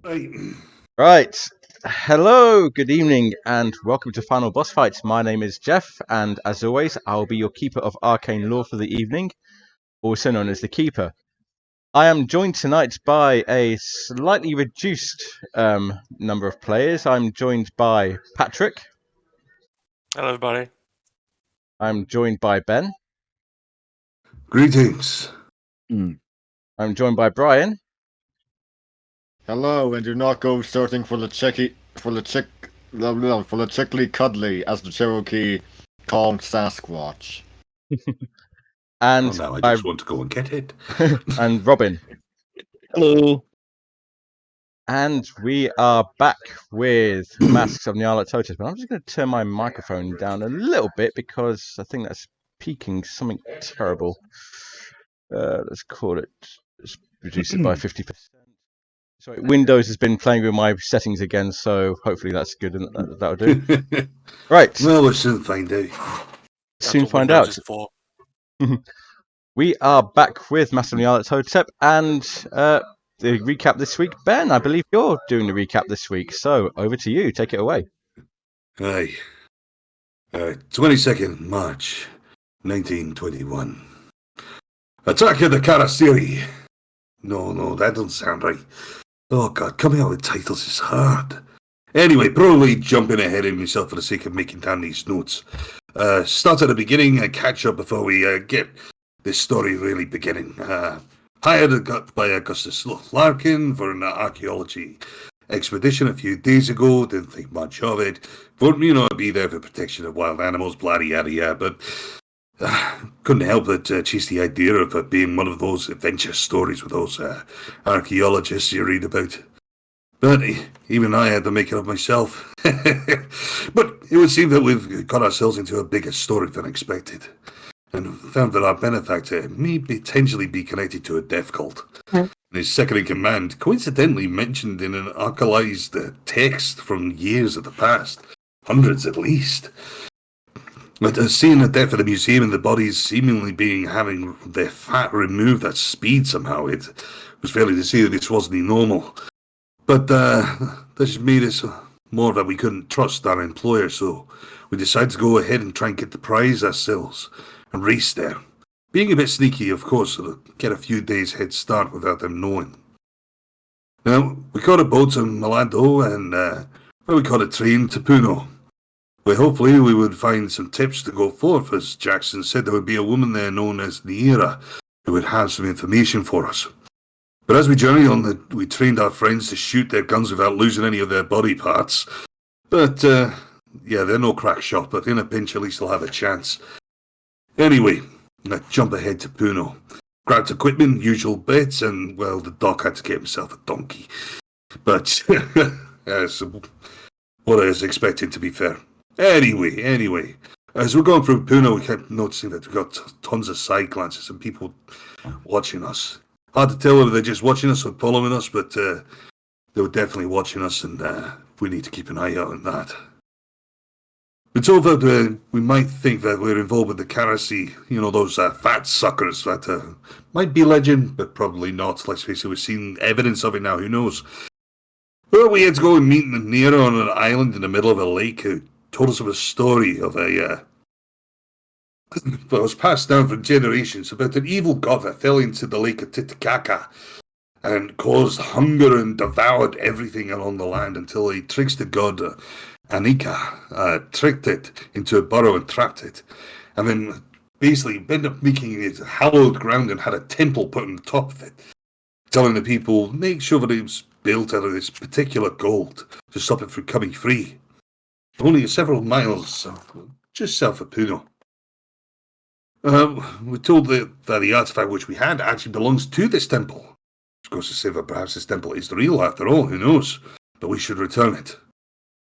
Right. Right. Hello, good evening, and welcome to Final Boss Fights. My name is Jeff, and as always, I'll be your Keeper of Arcane Lore for the evening, also known as the Keeper. I am joined tonight by a slightly reduced number of players. I'm joined by Patrick. Hello, everybody. I'm joined by Ben. Greetings. I'm joined by Brian. Hello, and do not go searching for the chickly cuddly, as the Cherokee called Sasquatch. And now I just want to go and get it. and Robin. Hello. And we are back with Masks of Nyarlathotep. But I'm just going to turn my microphone down a little bit because I think that's peaking something terrible. Let's call it, let's reduce it by 50%. Sorry, Windows has been playing with my settings again, so hopefully that's good and that'll do. Right. Well, we'll soon find out. Soon find out. We are back with Masks of Nyarlathotep and the recap this week. Ben, I believe you're doing the recap this week, so over to you. Take it away. Aye. 22nd March, 1921. Attack of the Karasiri. No, that doesn't sound right. Oh God, coming out with titles is hard. Anyway, probably jumping ahead of myself for the sake of making down these notes. Start at the beginning and catch up before we get this story really beginning. Hired by Augustus Larkin for an archaeology expedition a few days ago. Didn't think much of it. But, be there for protection of wild animals, blah, yada, yada. But couldn't help but chase the idea of it being one of those adventure stories with those archaeologists you read about. But even I had to make it up myself. But it would seem that we've got ourselves into a bigger story than expected. And found that our benefactor may potentially be connected to a death cult. And his second-in-command coincidentally mentioned in an archivized text from years of the past. Hundreds at least. But seeing the death of the museum and the bodies seemingly having their fat removed at speed somehow, it was fairly to see that this wasn't normal. But this made us more that we couldn't trust our employer, so we decided to go ahead and try and get the prize ourselves and race there. Being a bit sneaky, of course, so to get a few days head start without them knowing. Now, we caught a boat to Malado and we caught a train to Puno. Where hopefully we would find some tips to go forth, as Jackson said there would be a woman there known as Nyarlathotep who would have some information for us. But as we journeyed on, we trained our friends to shoot their guns without losing any of their body parts. But, they're no crack shot, but in a pinch at least they'll have a chance. Anyway, I jump ahead to Puno. Grabbed equipment, usual bits, and, well, the doc had to get himself a donkey. But, so what I was expecting, to be fair. Anyway, as we're going through Puno, we kept noticing that we got tons of side glances and people watching us. Hard to tell whether they're just watching us or following us, but they were definitely watching us, and we need to keep an eye out on that. It's all that we might think that we're involved with the Karasi, those fat suckers that might be legend, but probably not. Let's face it, we've seen evidence of it now, who knows? Well, we had to go and meet Nero on an island in the middle of a lake who told us of a story of that was passed down for generations about an evil god that fell into the lake of Titicaca and caused hunger and devoured everything along the land until a trickster god, Anika, tricked it into a burrow and trapped it. And then basically ended up making it hallowed ground and had a temple put on the top of it, telling the people, make sure that it was built out of this particular gold to stop it from coming free. Only several miles just south of Puno. We're told that the artifact which we had actually belongs to this temple. Which goes to say that perhaps this temple is real after all, who knows? But we should return it.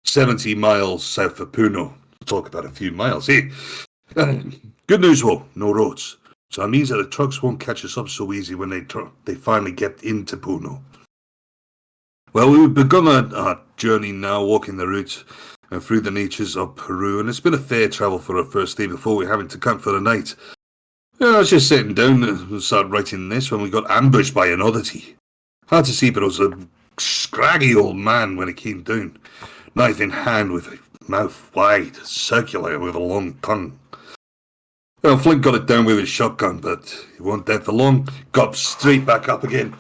70 miles south of Puno. We'll talk about a few miles, eh? Good news, though, no roads. So that means that the trucks won't catch us up so easy when they finally get into Puno. Well, we've begun our journey now, walking the route and through the natures of Peru, and it's been a fair travel for our first day before we're having to camp for the night. I was just sitting down and started writing this when we got ambushed by an oddity. Hard to see, but it was a scraggy old man when he came down, knife in hand with a mouth wide, circular with a long tongue. Well, Flint got it down with his shotgun, but he wasn't dead for long. Got straight back up again,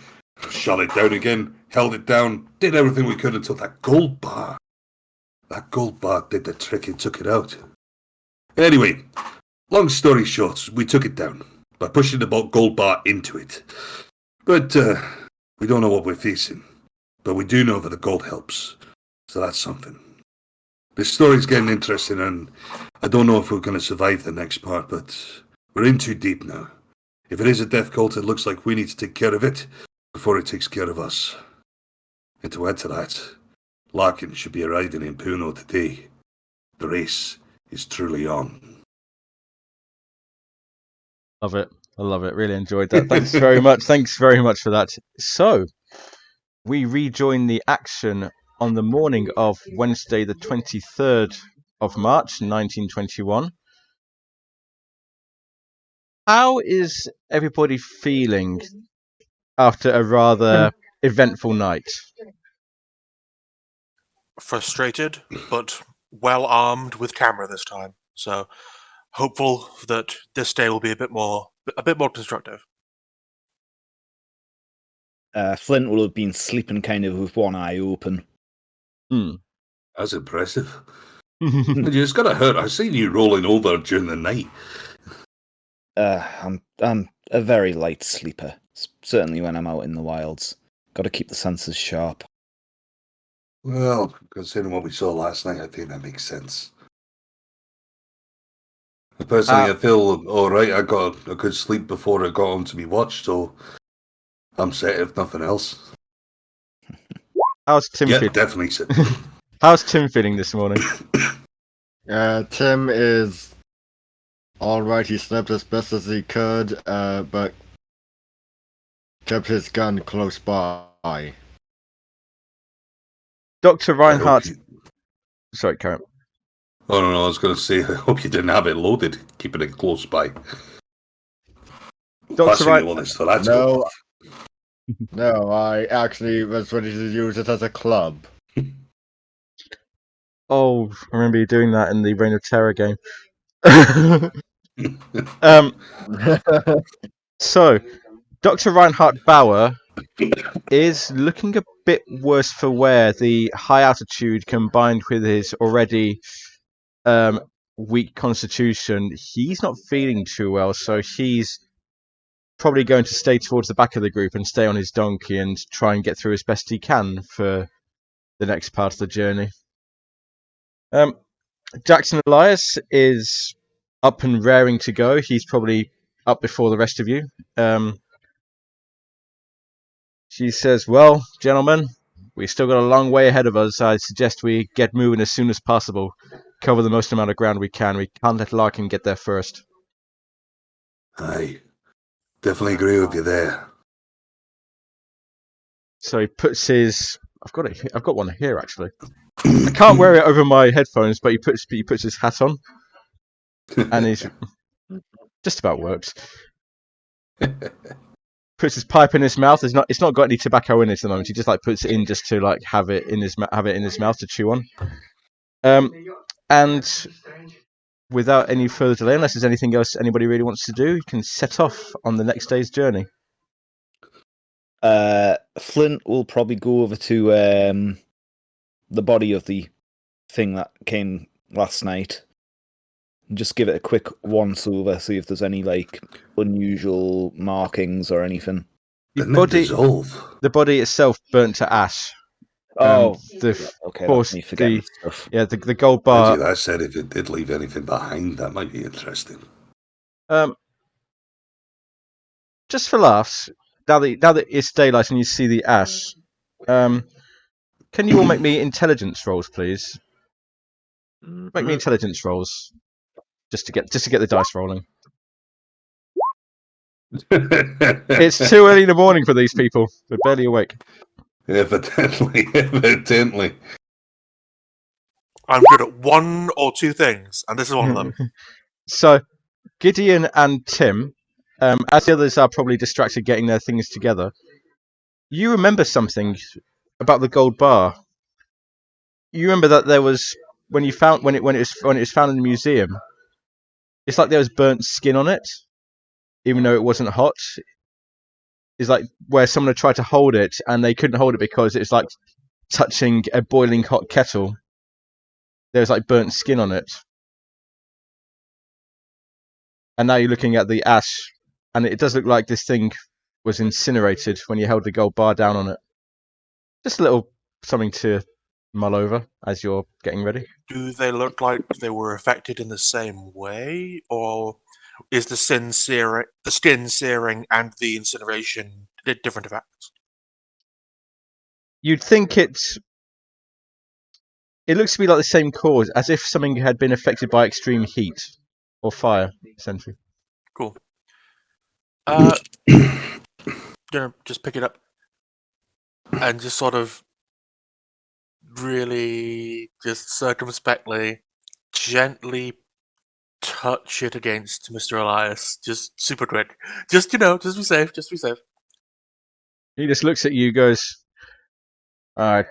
shot it down again, held it down, did everything we could until that gold bar. That gold bar did the trick and took it out. Anyway, long story short, we took it down by pushing the gold bar into it. But we don't know what we're facing. But we do know that the gold helps. So that's something. This story's getting interesting, and I don't know if we're going to survive the next part, but we're in too deep now. If it is a death cult, it looks like we need to take care of it before it takes care of us. And to add to that, Larkin should be arriving in Puno today. The race is truly on. Love it. I love it. Really enjoyed that. Thanks very much. Thanks very much for that. So, we rejoin the action on the morning of Wednesday, the 23rd of March, 1921. How is everybody feeling after a rather eventful night? Frustrated, but well armed with camera this time. So hopeful that this day will be a bit more constructive. Flint will have been sleeping kind of with one eye open. That's impressive. You just gotta hurt. I seen you rolling over during the night. I'm a very light sleeper, certainly when I'm out in the wilds. Got to keep the senses sharp. Well, considering what we saw last night, I think that makes sense. Personally, I feel alright. I got a good sleep before I got on to be watched, so I'm set if nothing else. How's Tim feeling? Definitely set. How's Tim feeling this morning? Tim is alright. He slept as best as he could, but kept his gun close by. Dr. Reinhardt... Sorry, Karen. Oh, no, I was going to say, I hope you didn't have it loaded, keeping it close by. Dr. No, no, I actually was ready to use it as a club. Oh, I remember you doing that in the Reign of Terror game. So, Dr. Reinhard Bauer is looking a bit worse for wear. The high altitude combined with his already weak constitution, he's not feeling too well, so he's probably going to stay towards the back of the group and stay on his donkey and try and get through as best he can for the next part of the journey. Jackson Elias is up and raring to go. He's probably up before the rest of you. She says, well, gentlemen, we've still got a long way ahead of us. I suggest we get moving as soon as possible. Cover the most amount of ground we can. We can't let Larkin get there first. I definitely agree with you there. So he puts his... I've got one here, actually. I can't wear it over my headphones, but he puts his hat on. And he's... just about works. Puts his pipe in his mouth. It's not got any tobacco in it at the moment. He just puts it in just to have it in his mouth to chew on. And without any further delay, unless there's anything else anybody really wants to do, you can set off on the next day's journey. Flint will probably go over to the body of the thing that came last night and just give it a quick once over, see if there's any unusual markings or anything. The body itself burnt to ash. Okay, course, me forgetting stuff. Yeah, the gold bar. I said if it did leave anything behind, that might be interesting. Just for laughs, now that it's daylight and you see the ash, can you all make me intelligence rolls, please? Make me intelligence rolls, just to get the dice rolling. It's too early in the morning for these people. They're barely awake. Evidently. I'm good at one or two things, and this is one of them. So, Gideon and Tim, as the others are probably distracted getting their things together, you remember something about the gold bar. You remember that there was when it was found in the museum. It's like there was burnt skin on it, even though it wasn't hot. It's like where someone had tried to hold it and they couldn't hold it because it's like touching a boiling hot kettle. There's like burnt skin on it. And now you're looking at the ash, and it does look like this thing was incinerated when you held the gold bar down on it. Just a little something to mull over as you're getting ready. Do they look like they were affected in the same way, or is the skin searing, and the incineration different effects? You'd think it looks to be like the same cause, as if something had been affected by extreme heat or fire, essentially. Cool. Gonna just pick it up and just sort of really just circumspectly, gently touch it against Mr. Elias. Just super quick. Just be safe. Just be safe. He just looks at you, goes, "I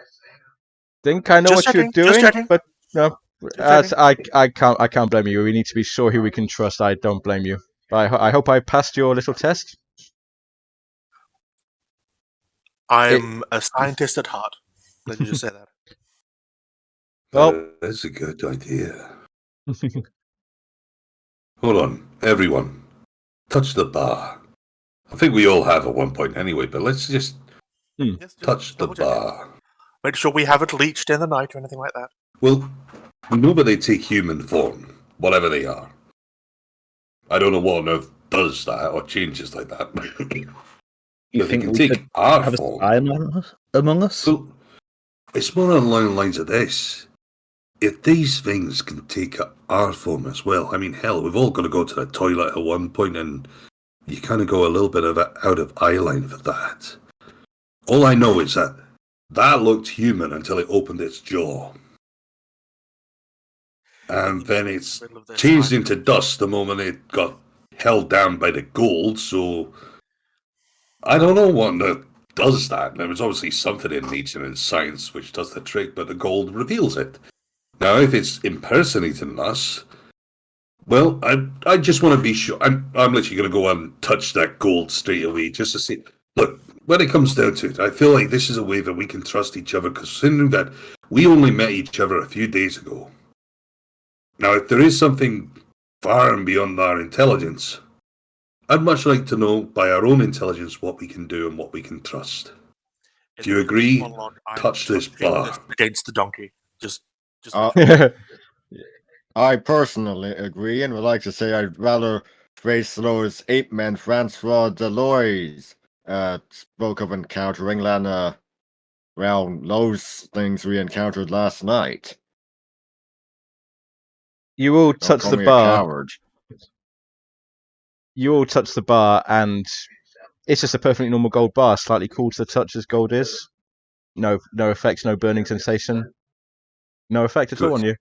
think I know Just what checking, you're just doing, checking. but no, Just I can't blame you. We need to be sure who we can trust. I don't blame you. I hope I passed your little test." I'm a scientist at heart. Let me just say that. Well, That's a good idea. Hold on, everyone. Touch the bar. I think we all have at one point anyway, but let's just Yes, just touch the double check it. bar. Make sure we haven't leached in the night or anything like that. Well, we know that they take human form, whatever they are. I don't know what on earth does that or changes like that. You But they think can we take could our have a form. spy among us? So, it's more along the lines of this. If these things can take our form as well, I mean, hell, we've all got to go to the toilet at one point, and you kind of go a little bit of out of eye line for that. All I know is that looked human until it opened its jaw. And then it's Middle of this changed night. into dust the moment it got held down by the gold, so I don't know what does that. There was obviously something in nature and science which does the trick, but the gold reveals it. Now, if it's impersonating us, well, I just want to be sure. I'm literally going to go and touch that gold straight away just to see. Look, when it comes down to it, I feel like this is a way that we can trust each other, considering that we only met each other a few days ago. Now, if there is something far and beyond our intelligence, I'd much like to know by our own intelligence what we can do and what we can trust. Do you agree? Monologue, I'm Touch this touching bar. this against the donkey. Just I personally agree and would like to say I'd rather face those ape men Francois Deloys spoke of encountering than those things we encountered last night. you all Don't touch call the me a bar. coward. You all touch the bar, and it's just a perfectly normal gold bar, slightly cool to the touch as gold is. No effects, no burning sensation. No effect at all Good. on you.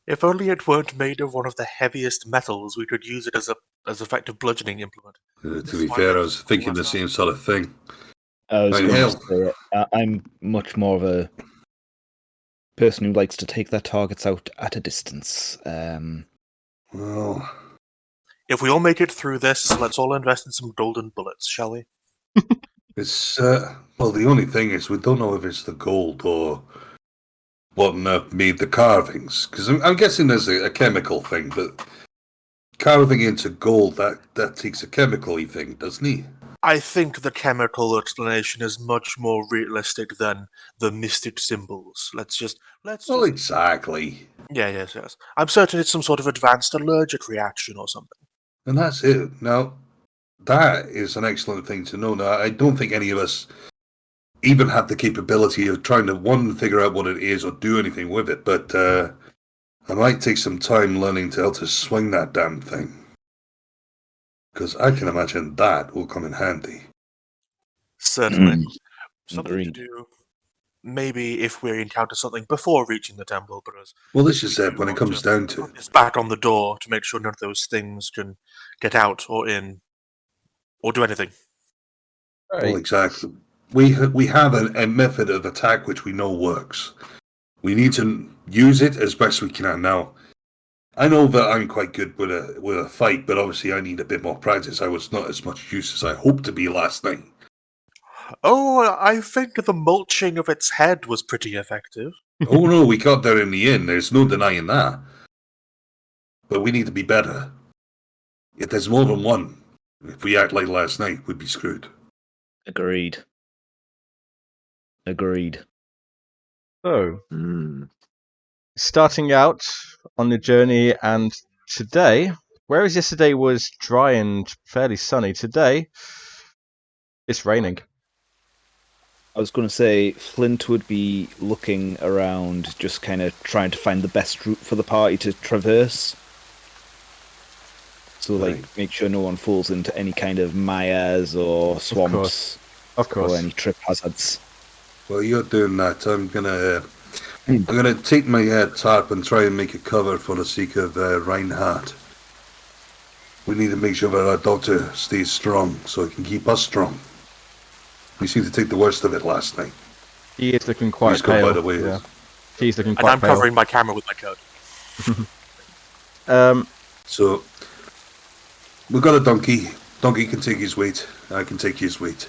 if only it weren't made of one of the heaviest metals, we could use it as effective bludgeoning implement. To This be is why fair, they I was thinking the last night. same sort of thing. I was Right, going hell. to say, I'm much more of a person who likes to take their targets out at a distance. Well, If we all make it through this, let's all invest in some golden bullets, shall we? it's well, the only thing is we don't know if it's the gold or what on earth made the carvings. Because I'm guessing there's a chemical thing, but carving into gold that takes a chemical-y thing, doesn't it? I think the chemical explanation is much more realistic than the mystic symbols. Let's Well, exactly. yes. I'm certain it's some sort of advanced allergic reaction or something. And that's it. Now, that is an excellent thing to know. Now, I don't think any of us even have the capability of trying to, one, figure out what it is or do anything with it, but I might take some time learning how to swing that damn thing. Because I can imagine that will come in handy. Certainly. Something to Agreed. do, maybe if we encounter something before reaching the temple, because Well, this is we it do when it want comes down to put this back on the door to make sure none of those things can get out or in or do anything. Well, exactly. we have a method of attack which we know works. We need to use it as best we can now. I know that I'm quite good with a fight, but obviously I need a bit more practice. I was not as much use as I hoped to be last night. Oh, I think the mulching of its head was pretty effective. Oh no, we got there in the end. There's no denying that. But we need to be better. If there's more than one, if we act like last night, we'd be screwed. Agreed. So, Hmm. starting out on the journey, and today, whereas yesterday was dry and fairly sunny, today it's raining. I was going to say Flint would be looking around, just kind of trying to find the best route for the party to traverse. So, like, Right. make sure no one falls into any kind of mires or swamps Of course. or any trip hazards. While you're doing that, I'm gonna take my tarp and try and make a cover for the sake of Reinhardt. We need to make sure that our doctor stays strong, so he can keep us strong. We seemed to take the worst of it last night. He is looking quite He's gone pale. by the way. Yeah. He's looking And quite I'm pale. covering my camera with my coat. So we've got a donkey. Donkey can take his weight. I can take his weight.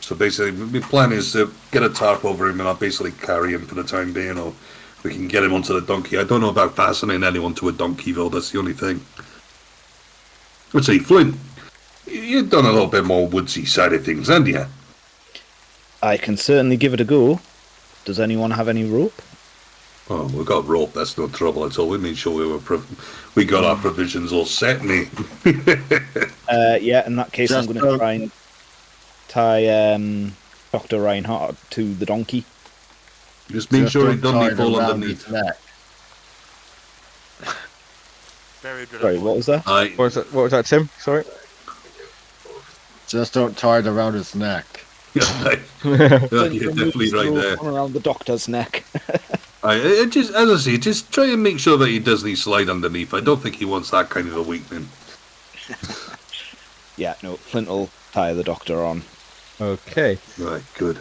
So basically, my plan is to get a tarp over him, and I'll basically carry him for the time being, or we can get him onto the donkey. I don't know about fastening anyone to a donkey, though. That's the only thing. Let's see, Flint. You've done a little bit more woodsy side of things, haven't you? I can certainly give it a go. Does anyone have any rope? Oh, we've got rope. That's no trouble at all. We made sure we got our provisions all set, mate. Yeah, in that case, I'm Just going to try and tie Dr. Reinhardt to the donkey. Just make sure he don't doesn't tie it fall around underneath. his neck. Very good. Sorry, what was that? What was that, Tim? Sorry. Just don't tie it around his neck. Yeah, you're definitely right there. Around the doctor's neck. I just, as I say, just try and make sure that he doesn't slide underneath. I don't think he wants that kind of a weakening. Yeah, no, Flint will tie the doctor on. Okay. Right, good.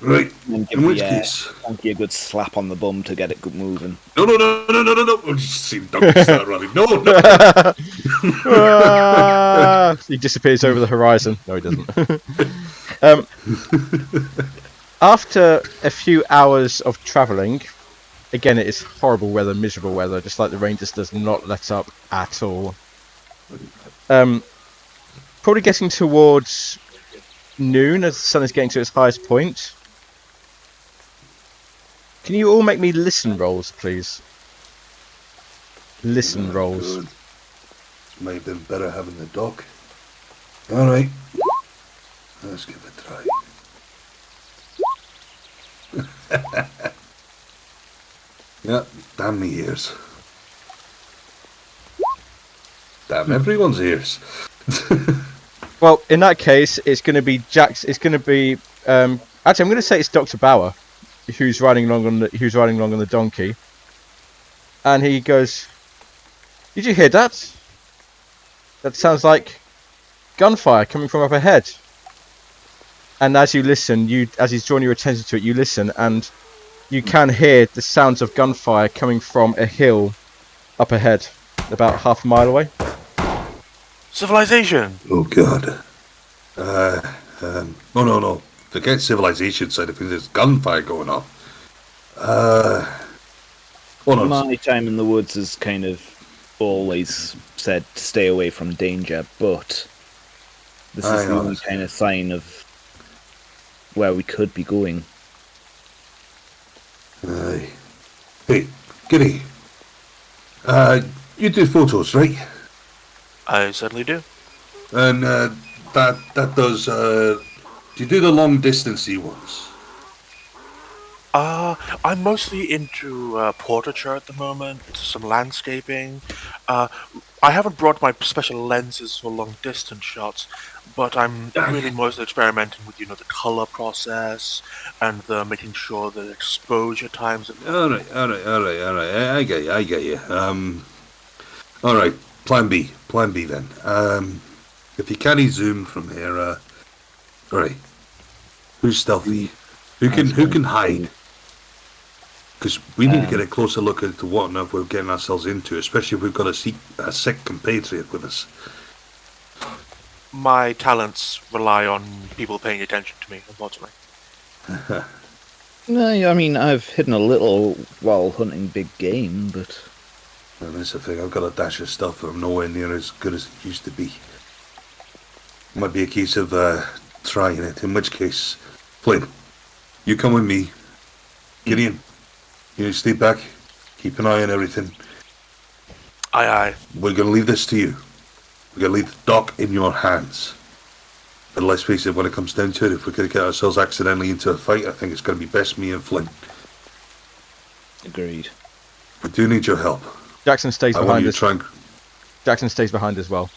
Right, And give in which the case... donkey a good slap on the bum to get it moving. No. I've just seen Donkey start running. No. He disappears over the horizon. No, he doesn't. After a few hours of travelling, again, it is horrible weather, miserable weather, just like the rain just does not let up at all. Probably getting towards noon as the sun is getting to its highest point. Can you all make me listen rolls, please? Listen rolls. Good. Might have been better having the dog. Alright. Let's give it a try. Yeah, damn me ears. Damn everyone's ears. Well, in that case, it's going to be Jack's. It's going to be. Actually, I'm going to say it's Dr. Bauer, who's riding along on the donkey, and he goes, "Did you hear that? That sounds like gunfire coming from up ahead." And as you listen, as he's drawing your attention to it, you listen, and you can hear the sounds of gunfire coming from a hill up ahead, about half a mile away. Civilization. Oh god. No. Forget civilization side of things. There's gunfire going off. Oh no. My time in the woods has kind of always said to stay away from danger, but this is the only kind of sign of where we could be going. Aye. Hey, Giddy. You do photos, right? I certainly do. And that does. Do you do the long distance ones? I'm mostly into portraiture at the moment, some landscaping. I haven't brought my special lenses for long distance shots, but I'm really mostly experimenting with, the color process and the making sure the exposure times. All right. I get you. All right. Plan B then. If you can't zoom from here, all right. Who's stealthy? Who can hide? Because we need to get a closer look at what on earth we're getting ourselves into, especially if we've got a sick compatriot with us. My talents rely on people paying attention to me, unfortunately. No, I mean, I've hidden a little while hunting big game, but... Well, that's the thing. I've got a dash of stuff that I'm nowhere near as good as it used to be. Might be a case of trying it, in which case... Flynn, you come with me. Gideon, you stay back. Keep an eye on everything. Aye, aye. We're going to leave this to you. We're going to leave the dock in your hands. But let's face it, when it comes down to it, if we're going to get ourselves accidentally into a fight, I think it's going to be best me and Flynn. Agreed. We do need your help. Jackson stays I want behind you us. to try and... Jackson stays behind as well.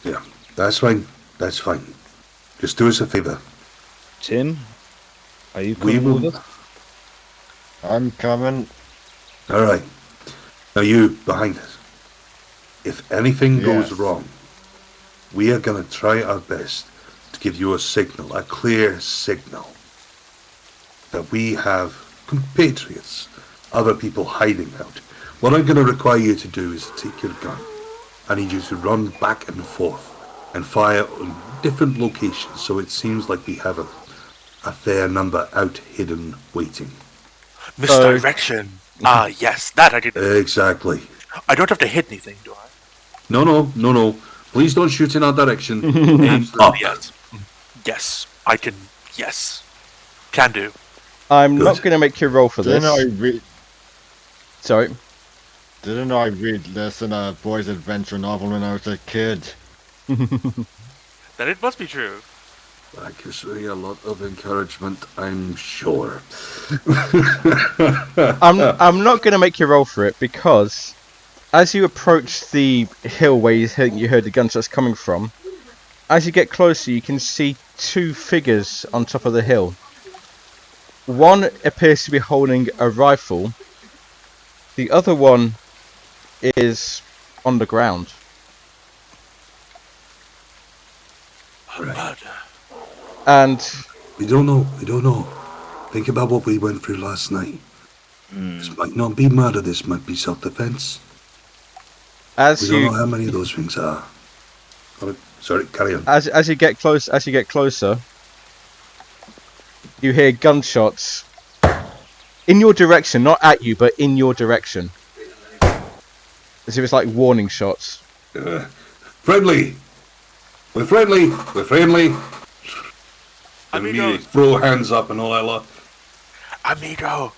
Yeah, that's fine. That's fine. Just do us a favour. Tim, are you We coming will... with us? I'm coming. Alright. Now you, behind us. If anything goes Yes. wrong, we are going to try our best to give you a signal, a clear signal, that we have compatriots, other people hiding out. What I'm going to require you to do is take your gun. I need you to run back and forth and fire on different locations so it seems like we have a fair number out hidden waiting. Misdirection. Yes, that I did. Exactly. I don't have to hit anything, do I? No. Please don't shoot in our direction. Aim up. Yes. Yes, I can. Yes. Can do. I'm Good. not going to make you roll for this. Sorry. Didn't I read this in a boys' adventure novel when I was a kid? Then it must be true. That gives me a lot of encouragement, I'm sure. I'm not going to make you roll for it because as you approach the hill where you heard the gunshots coming from, as you get closer you can see two figures on top of the hill. One appears to be holding a rifle. The other one is on the ground. Murder. And We don't know. Think about what we went through last night. This might not be murder, this might be self-defense. We as don't you know how many of those things are. Sorry, carry on. as you get closer, you hear gunshots in your direction, not at you, but in your direction. As if it's like warning shots. Friendly! We're friendly! Amigo. Throw hands up and all that lot. Amigo.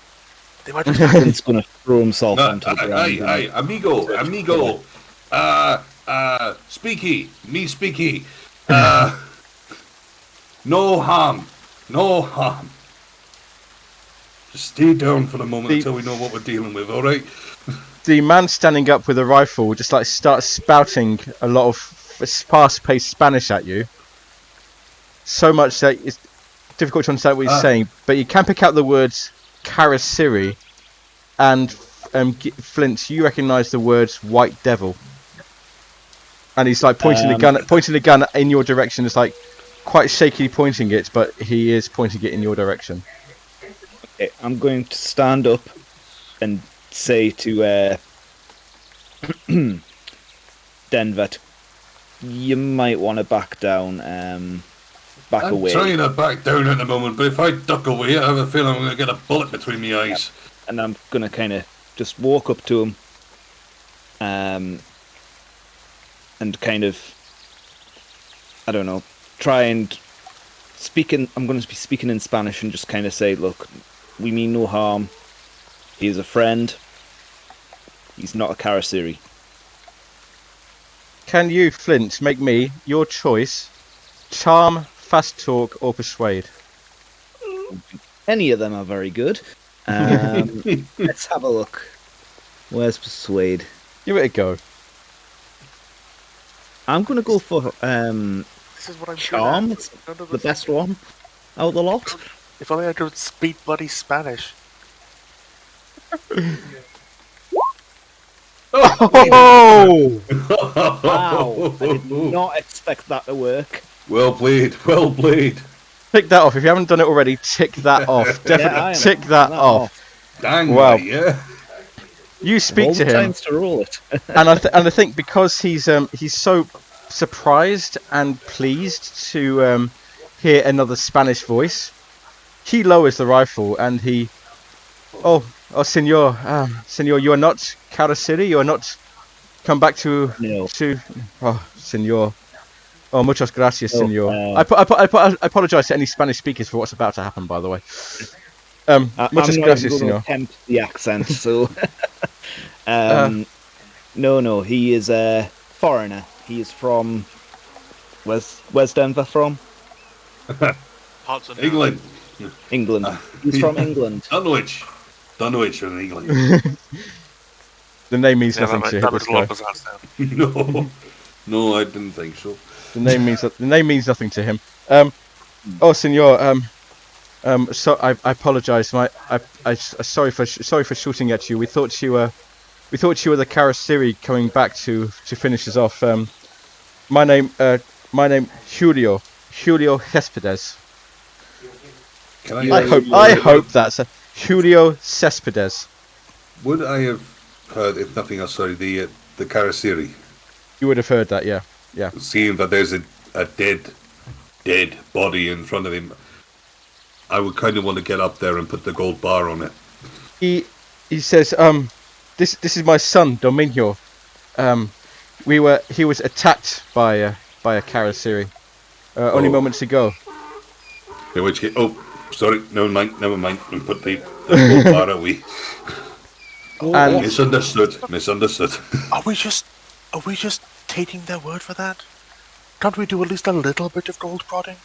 They might just. He's going to throw himself No, onto the ground. hey, amigo. Speaky. No harm. Just stay down for the moment until we know what we're dealing with, alright? The man standing up with a rifle just like starts spouting a lot of fast-paced Spanish at you. So much that it's difficult to understand what he's saying, but you can pick out the words Karasiri and Flint, you recognise the words White Devil. And he's like pointing the gun in your direction. It's like quite shakily pointing it, but he is pointing it in your direction. Okay, I'm going to stand up and say to Denver, you might want to back down, back I'm away. trying to back down at the moment, but if I duck away, I have a feeling I'm going to get a bullet between my eyes. And I'm going to kind of just walk up to him and kind of, I don't know, try and I'm going to be speaking in Spanish and just kind of say, look, we mean no harm. He is a friend. He's not a Karasiri. Can you, Flint, make me your choice? Charm, fast talk, or persuade? Any of them are very good. Let's have a look. Where's persuade? Give it a go. I'm going to go for This is what I'm charm. good at. It's None of the this- best one out of the lot. If only I could speak bloody Spanish. Oh! Wow, I did not expect that to work. Well played. Tick that off. If you haven't done it already, tick that off. Definitely I am. tick that off. Dang Wow. right, yeah. You Of speak all to the him, times to roll it. and I think because he's so surprised and pleased to hear another Spanish voice, he lowers the rifle and he, senor, senor, you are not Caraciri, you are not come back No. senor. Oh, muchas gracias, No, senor. uh, I apologize to any Spanish speakers for what's about to happen, by the way. I'm Muchas not gracias, even going senor. to attempt the accent, so... no, he is a foreigner. He is from... Where's Denver from? Parts of England. England. He's from England. Dunwich in England. The name means Yeah, nothing to that this makes a lot guy. of sense. No, I didn't think so. The name means nothing to him. Senor. So I apologize. Sorry for shooting at you. We thought you were the Caraciri coming back to finish us off. My name Julio Cespedes. Can I hope that's Julio Cespedes. Would I have heard, if nothing else, sorry, the Karasiri, You would have heard that, yeah. seeing that there's a dead body in front of him, I would kind of want to get up there and put the gold bar on it. He says, this is my son Domingo. He was attacked by a Caraciri only moments ago. In which case, sorry, never mind, and put the gold bar away. And Misunderstood. Are we just taking their word for that? Can't we do at least a little bit of gold prodding?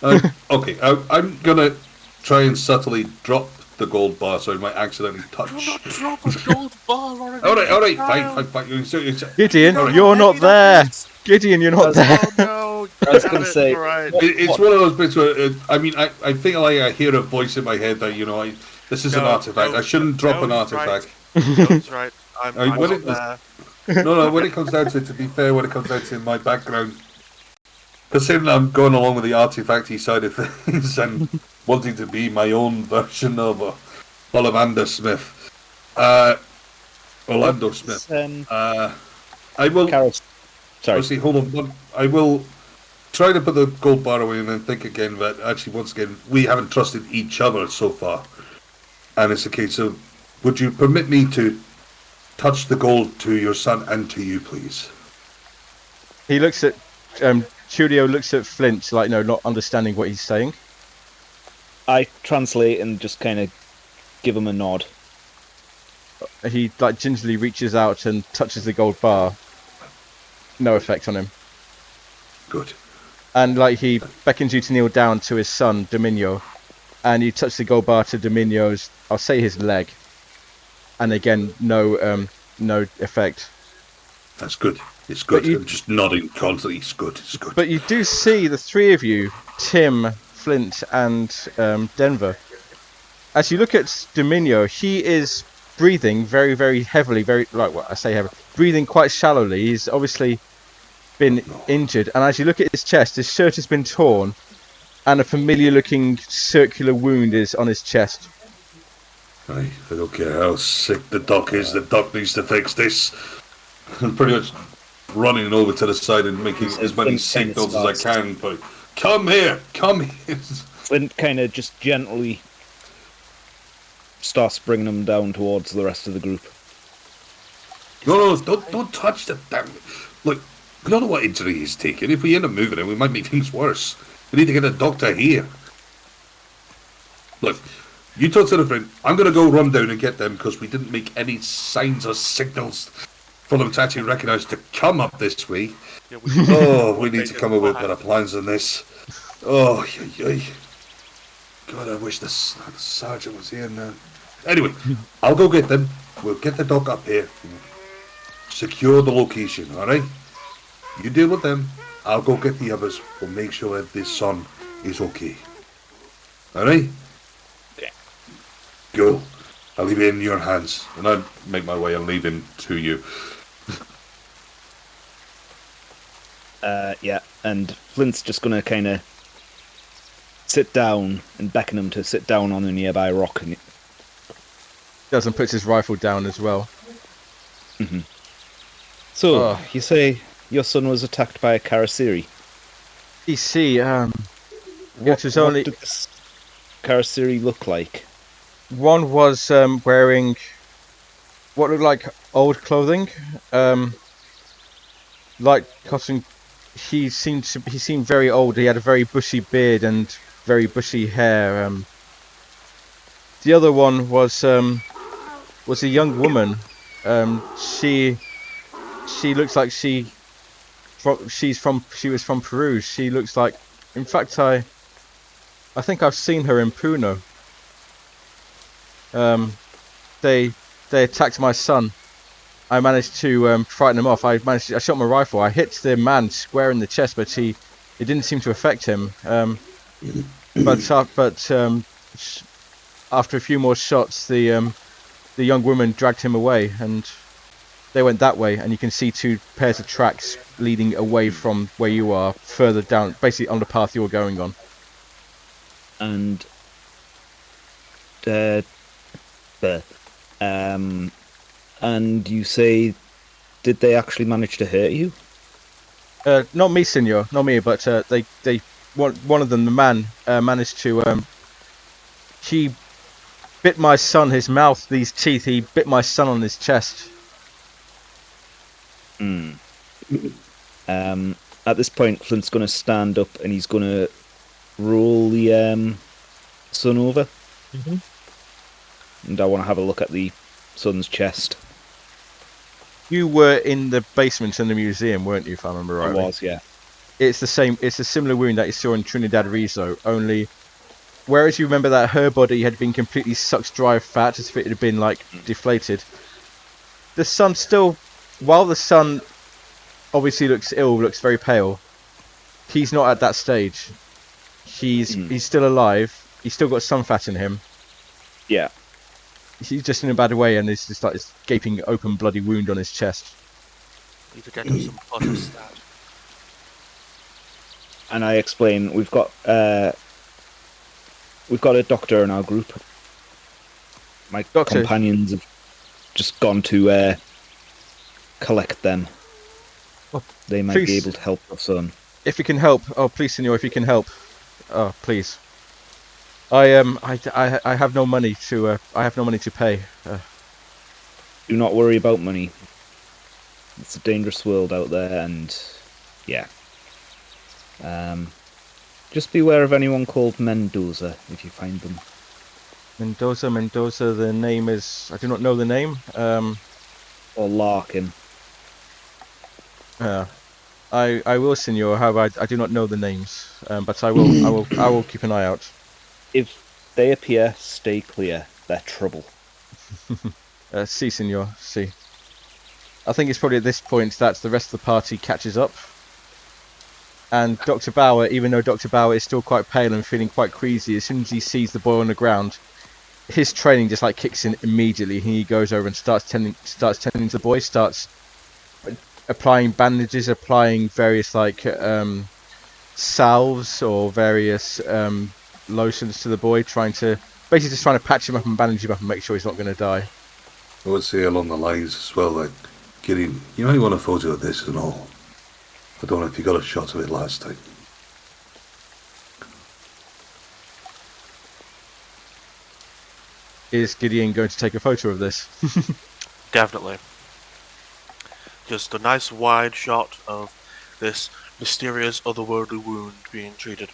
Okay, I'm gonna try and subtly drop the gold bar so it might accidentally touch. Do not drop a gold bar on a All right, child. fine. Gideon, All right. you're not there. Gideon, you're not there. Oh no! I was going to say... Right. It's one of those bits where I think I hear a voice in my head that this is an artifact. I shouldn't drop an artifact. That's right. I'm when not there. No, when it comes down to it, to be fair, when it comes down to my background, considering I'm going along with the artifacty side of things and wanting to be my own version of Ollivander Smith, Orlando Smith, I will. Sorry. Honestly, hold on. I will try to put the gold bar away and then think again that actually, once again, we haven't trusted each other so far, and it's a case of, would you permit me to touch the gold to your son and to you, please? He looks at Julio looks at Flint like not understanding what he's saying. I translate and just kind of give him a nod. He gingerly reaches out and touches the gold bar. No effect on him. Good. And he beckons you to kneel down to his son Domingo, and you touch the gold bar to Domingo's, I'll say his leg, and again no effect. That's good. It's good. I'm just nodding constantly. It's good. But you do see the three of you, Tim, Flint, and Denver. As you look at Domingo, he is breathing very, very heavily. Breathing quite shallowly. He's obviously been injured, and as you look at his chest, his shirt has been torn, and a familiar-looking circular wound is on his chest. I don't care how sick the doc is. The doc needs to fix this. I'm pretty much running over to the side and making as many signals as I can. But come here. Flint kind of just gently starts bringing them down towards the rest of the group. No, don't touch the damn. Look, we don't know what injury he's taken. If we end up moving him, we might make things worse. We need to get a doctor here. Look, you talk to the friend. I'm going to go run down and get them because we didn't make any signs or signals for them to actually recognise to come up this way. Yeah, we need to come up with better plans than this. Oh, God, I wish the sergeant was here now. Anyway, I'll go get them. We'll get the doc up here. Secure the location, alright? You deal with them. I'll go get the others. We'll make sure that this son is okay. Alright? Okay. Go. I'll leave it in your hands. And I'll make my way and leave him to you. Yeah, and Flint's just going to kind of sit down and beckon him to sit down on a nearby rock. And Does and puts his rifle down as well. so, you say your son was attacked by a Karasiri. You see, What did this Karasiri look like? one was wearing what looked like old clothing, light cotton. He seemed very old. He had a very bushy beard and very bushy hair. The other one was a young woman. She looks like she was from Peru. She looks like, in fact, I think I've seen her in Puno. They attacked my son. I managed to frighten him off. I shot my rifle. I hit the man square in the chest, but it didn't seem to affect him. But after a few more shots, the young woman dragged him away, and they went that way. And you can see 2 pairs of tracks leading away from where you are, further down, basically on the path you're going on. And and you say, did they actually manage to hurt you? Not me, senor. Not me. But one of them, the man, managed to. He bit my son. His mouth, these teeth. He bit my son on his chest. At this point, Flint's going to stand up and he's going to roll the son over. And I want to have a look at the son's chest. You were in the basement in the museum, weren't you, if I remember right? I was, yeah. It's the same. It's a similar wound that you saw in Trinidad Rizzo, only whereas you remember that her body had been completely sucked dry of fat as if it had been, like, deflated. The son still, while the son obviously looks ill, looks very pale, he's not at that stage. He's still alive. He's still got some fat in him. Yeah. He's just in a bad way, and there's just like this gaping, open, bloody wound on his chest. Need to get him some butter stat. And I explain, we've got a doctor in our group. My companions have just gone to collect them. Oh, they might be able to help our son. If you can help, oh please, senor, if you can help, oh please. I have no money to pay. Do not worry about money. It's a dangerous world out there, and yeah. Just beware of anyone called Mendoza if you find them. Mendoza. The name is, I do not know the name. Or Larkin. I will, senor. However, I do not know the names. But I will keep an eye out. If they appear, stay clear. They're trouble. Si, senor. Si. I think it's probably at this point that the rest of the party catches up. And Dr. Bauer, even though Dr. Bauer is still quite pale and feeling quite queasy, as soon as he sees the boy on the ground, his training just like kicks in immediately. He goes over and starts tending to the boy, starts applying bandages, applying various like salves or various lotions to the boy, basically just trying to patch him up and bandage him up and make sure he's not going to die. I would say along the lines as well, like, Gideon, you might want a photo of this and all. I don't know if you got a shot of it last time. Is Gideon going to take a photo of this? Definitely. Just a nice wide shot of this mysterious otherworldly wound being treated.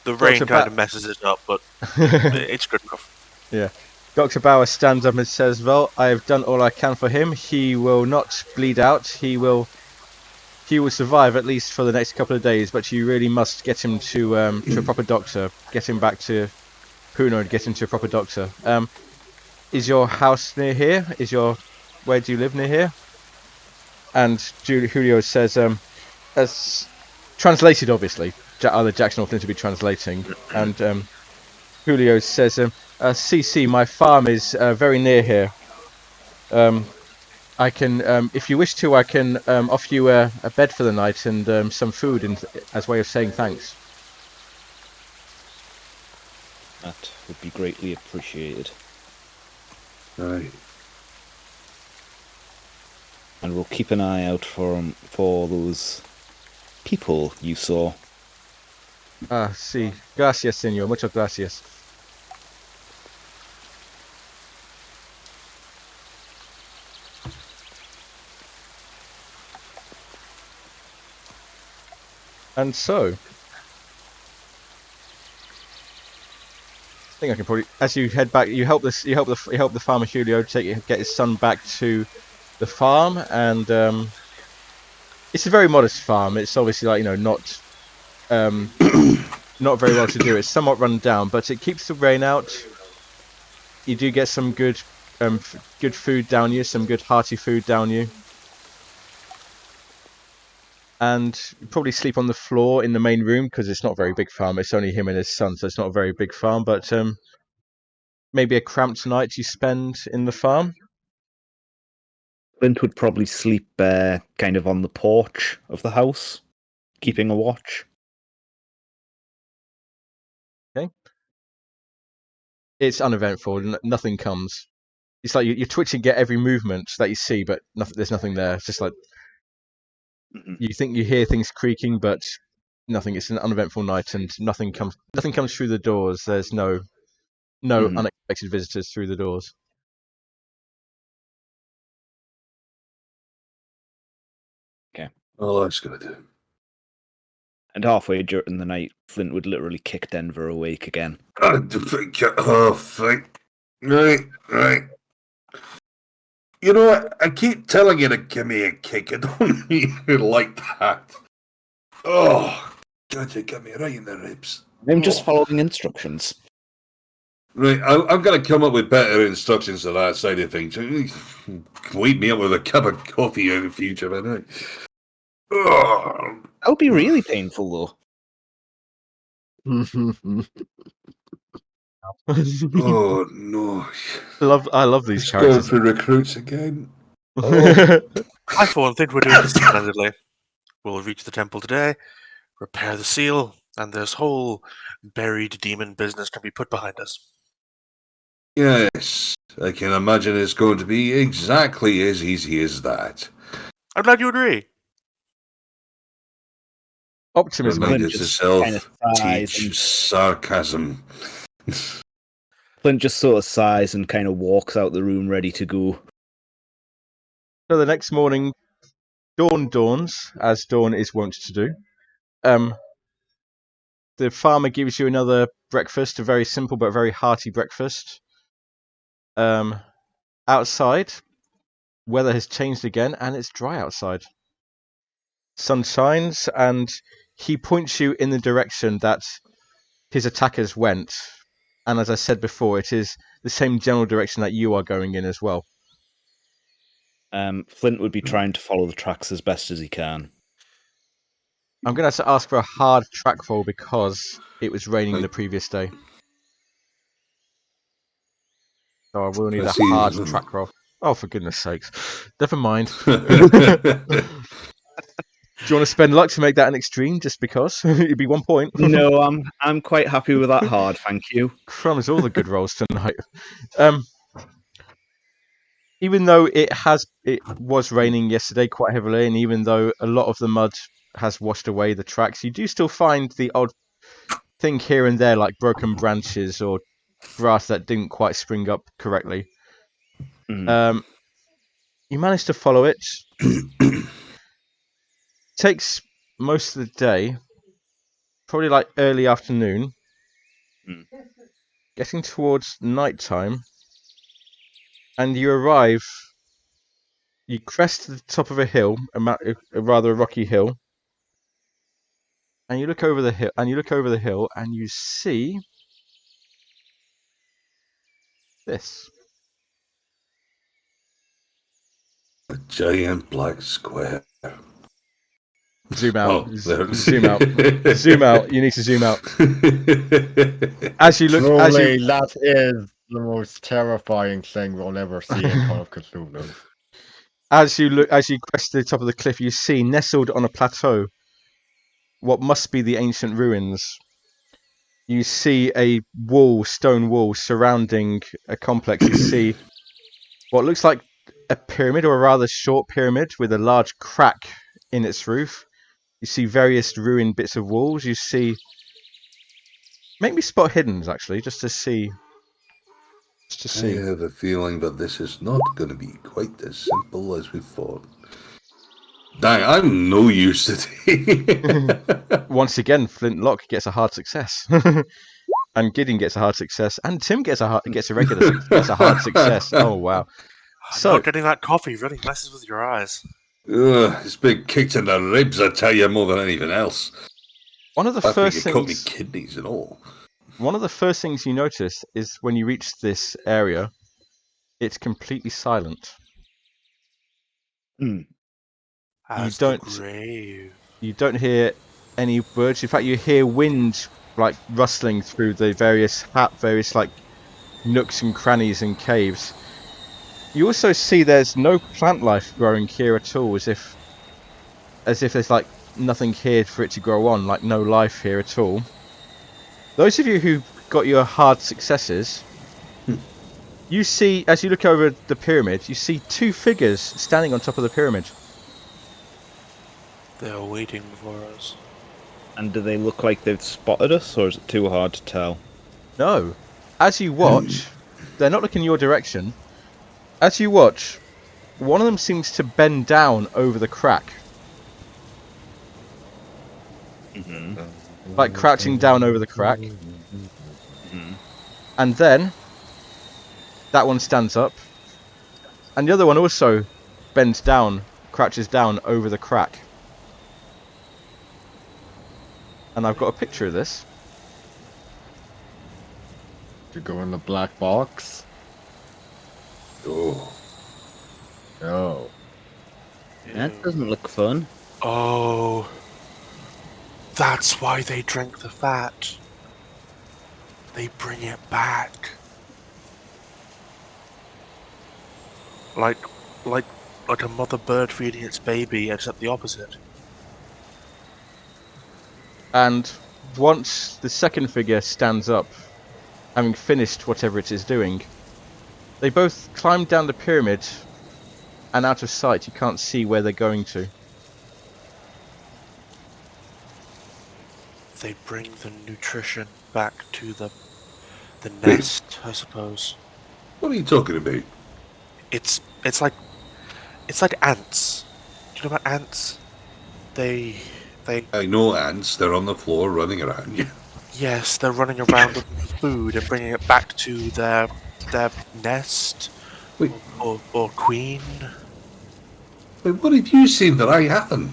The rain kind of messes it up, but it's good enough. Yeah. Dr. Bauer stands up and says, well, I have done all I can for him. He will not bleed out. He will survive at least for the next couple of days, but you really must get him to a proper doctor. Get him back to Puno and get him to a proper doctor. Is your house near here? Where do you live near here? And Julio says, as translated obviously, either Jackson or Flint will be translating, and Julio says, CC, my farm is very near here. I can, if you wish to, I can offer you a bed for the night and some food as way of saying thanks. That would be greatly appreciated. Aye. And we'll keep an eye out for those people you saw. Ah, sí. Gracias, señor. Muchas gracias. And so, I think I can probably, as you head back, you help the farmer Julio get his son back to the farm, and it's a very modest farm. It's obviously not not very well to do. It's somewhat run down, but it keeps the rain out. You do get some good food down you, some good hearty food down you. And you probably sleep on the floor in the main room because it's not a very big farm. It's only him and his son, so it's not a very big farm. But maybe a cramped night you spend in the farm. Flint would probably sleep kind of on the porch of the house, keeping a watch. Okay. It's uneventful. Nothing comes. It's like you're twitching at every movement that you see, but there's nothing there. It's just like you think you hear things creaking, but nothing. It's an uneventful night, and nothing comes through the doors. There's no unexpected visitors through the doors. Okay. Oh, that's good. And halfway during the night, Flint would literally kick Denver awake again. Oh, fuck. Right. You know what? I keep telling you to give me a kick. I don't even like that. Oh, God, you got me right in the ribs. I'm just following instructions. Right, I'm going to come up with better instructions to that side of things. Wake me up with a cup of coffee in the future, man. Oh. That would be really painful, though. Oh, no. I love these Let's characters. go for recruits again. Oh. I, for one, think we're doing this splendidly. We'll reach the temple today, repair the seal, and this whole buried demon business can be put behind us. Yes, I can imagine it's going to be exactly as easy as that. I'm glad you agree. Optimism. Remind Flint just yourself, kind of sighs teach and- sarcasm. Flint just sort of sighs and kind of walks out the room ready to go. So the next morning, dawn dawns, as dawn is wont to do. The farmer gives you another breakfast, a very simple but very hearty breakfast. Outside, weather has changed again, and it's dry outside. Sun shines, and he points you in the direction that his attackers went. And as I said before, it is the same general direction that you are going in as well. Flint would be trying to follow the tracks as best as he can. I'm going to have to ask for a hard track roll because it was raining the previous day. So I will need a hard track roll. Oh, for goodness sakes. Never mind. Do you want to spend luck to make that an extreme just because? It'd be 1 point. No, I'm quite happy with that hard, thank you. Crumbs, all the good rolls tonight. Even though it was raining yesterday quite heavily, and even though a lot of the mud has washed away the tracks, you do still find the odd thing here and there, like broken branches or grass that didn't quite spring up correctly. You managed to follow it. Takes most of the day, probably like early afternoon. Getting towards nighttime, and you arrive. You crest the top of a hill, a rather rocky hill, and you look over the hill. And you see this. A giant black square. Zoom out. Oh, there. Zoom out. Zoom out. You need to zoom out. As you look, Truly, that is the most terrifying thing we'll ever see in Call of Cthulhu. as you crest the top of the cliff, you see nestled on a plateau what must be the ancient ruins. You see a stone wall surrounding a complex. You see what looks like a pyramid, or a rather short pyramid with a large crack in its roof. You see various ruined bits of walls. You see, make me spot hiddens actually, just to see. I have a feeling that this is not going to be quite as simple as we thought. Dang, I'm no use today. Once again, Flintlock gets a hard success, and Gideon gets a hard success, and Tim gets a hard success. Oh wow! So not getting that coffee really messes with your eyes. It's been kicked in the ribs, I tell you, more than anything else. one of the I first think it cut me things, kidneys and all. one of the first things you notice is when you reach this area, it's completely silent. As don't- the grave. You don't hear any birds. In fact, you hear wind like rustling through the various like nooks and crannies and caves. You also see there's no plant life growing here at all, as if there's like nothing here for it to grow on, like no life here at all. Those of you who got your hard successes, you see, as you look over the pyramid, you see two figures standing on top of the pyramid. They're waiting for us. And do they look like they've spotted us, or is it too hard to tell? No. As you watch, they're not looking your direction. As you watch, one of them seems to bend down over the crack. Like crouching down over the crack. And then, that one stands up. And the other one also bends down, crouches down over the crack. And I've got a picture of this. To go in the black box. Oh. Oh. That doesn't look fun. Oh. That's why they drink the fat. They bring it back. Like a mother bird feeding its baby, except the opposite. And once the second figure stands up, having finished whatever it is doing, they both climb down the pyramid, and out of sight you can't see where they're going to. They bring the nutrition back to the nest, I suppose. What are you talking about? It's like ants. Do you know about ants? They I know ants, they're on the floor running around you. yes, they're running around with food and bringing it back to their nest. Wait. Or queen. Wait, what have you seen that I haven't?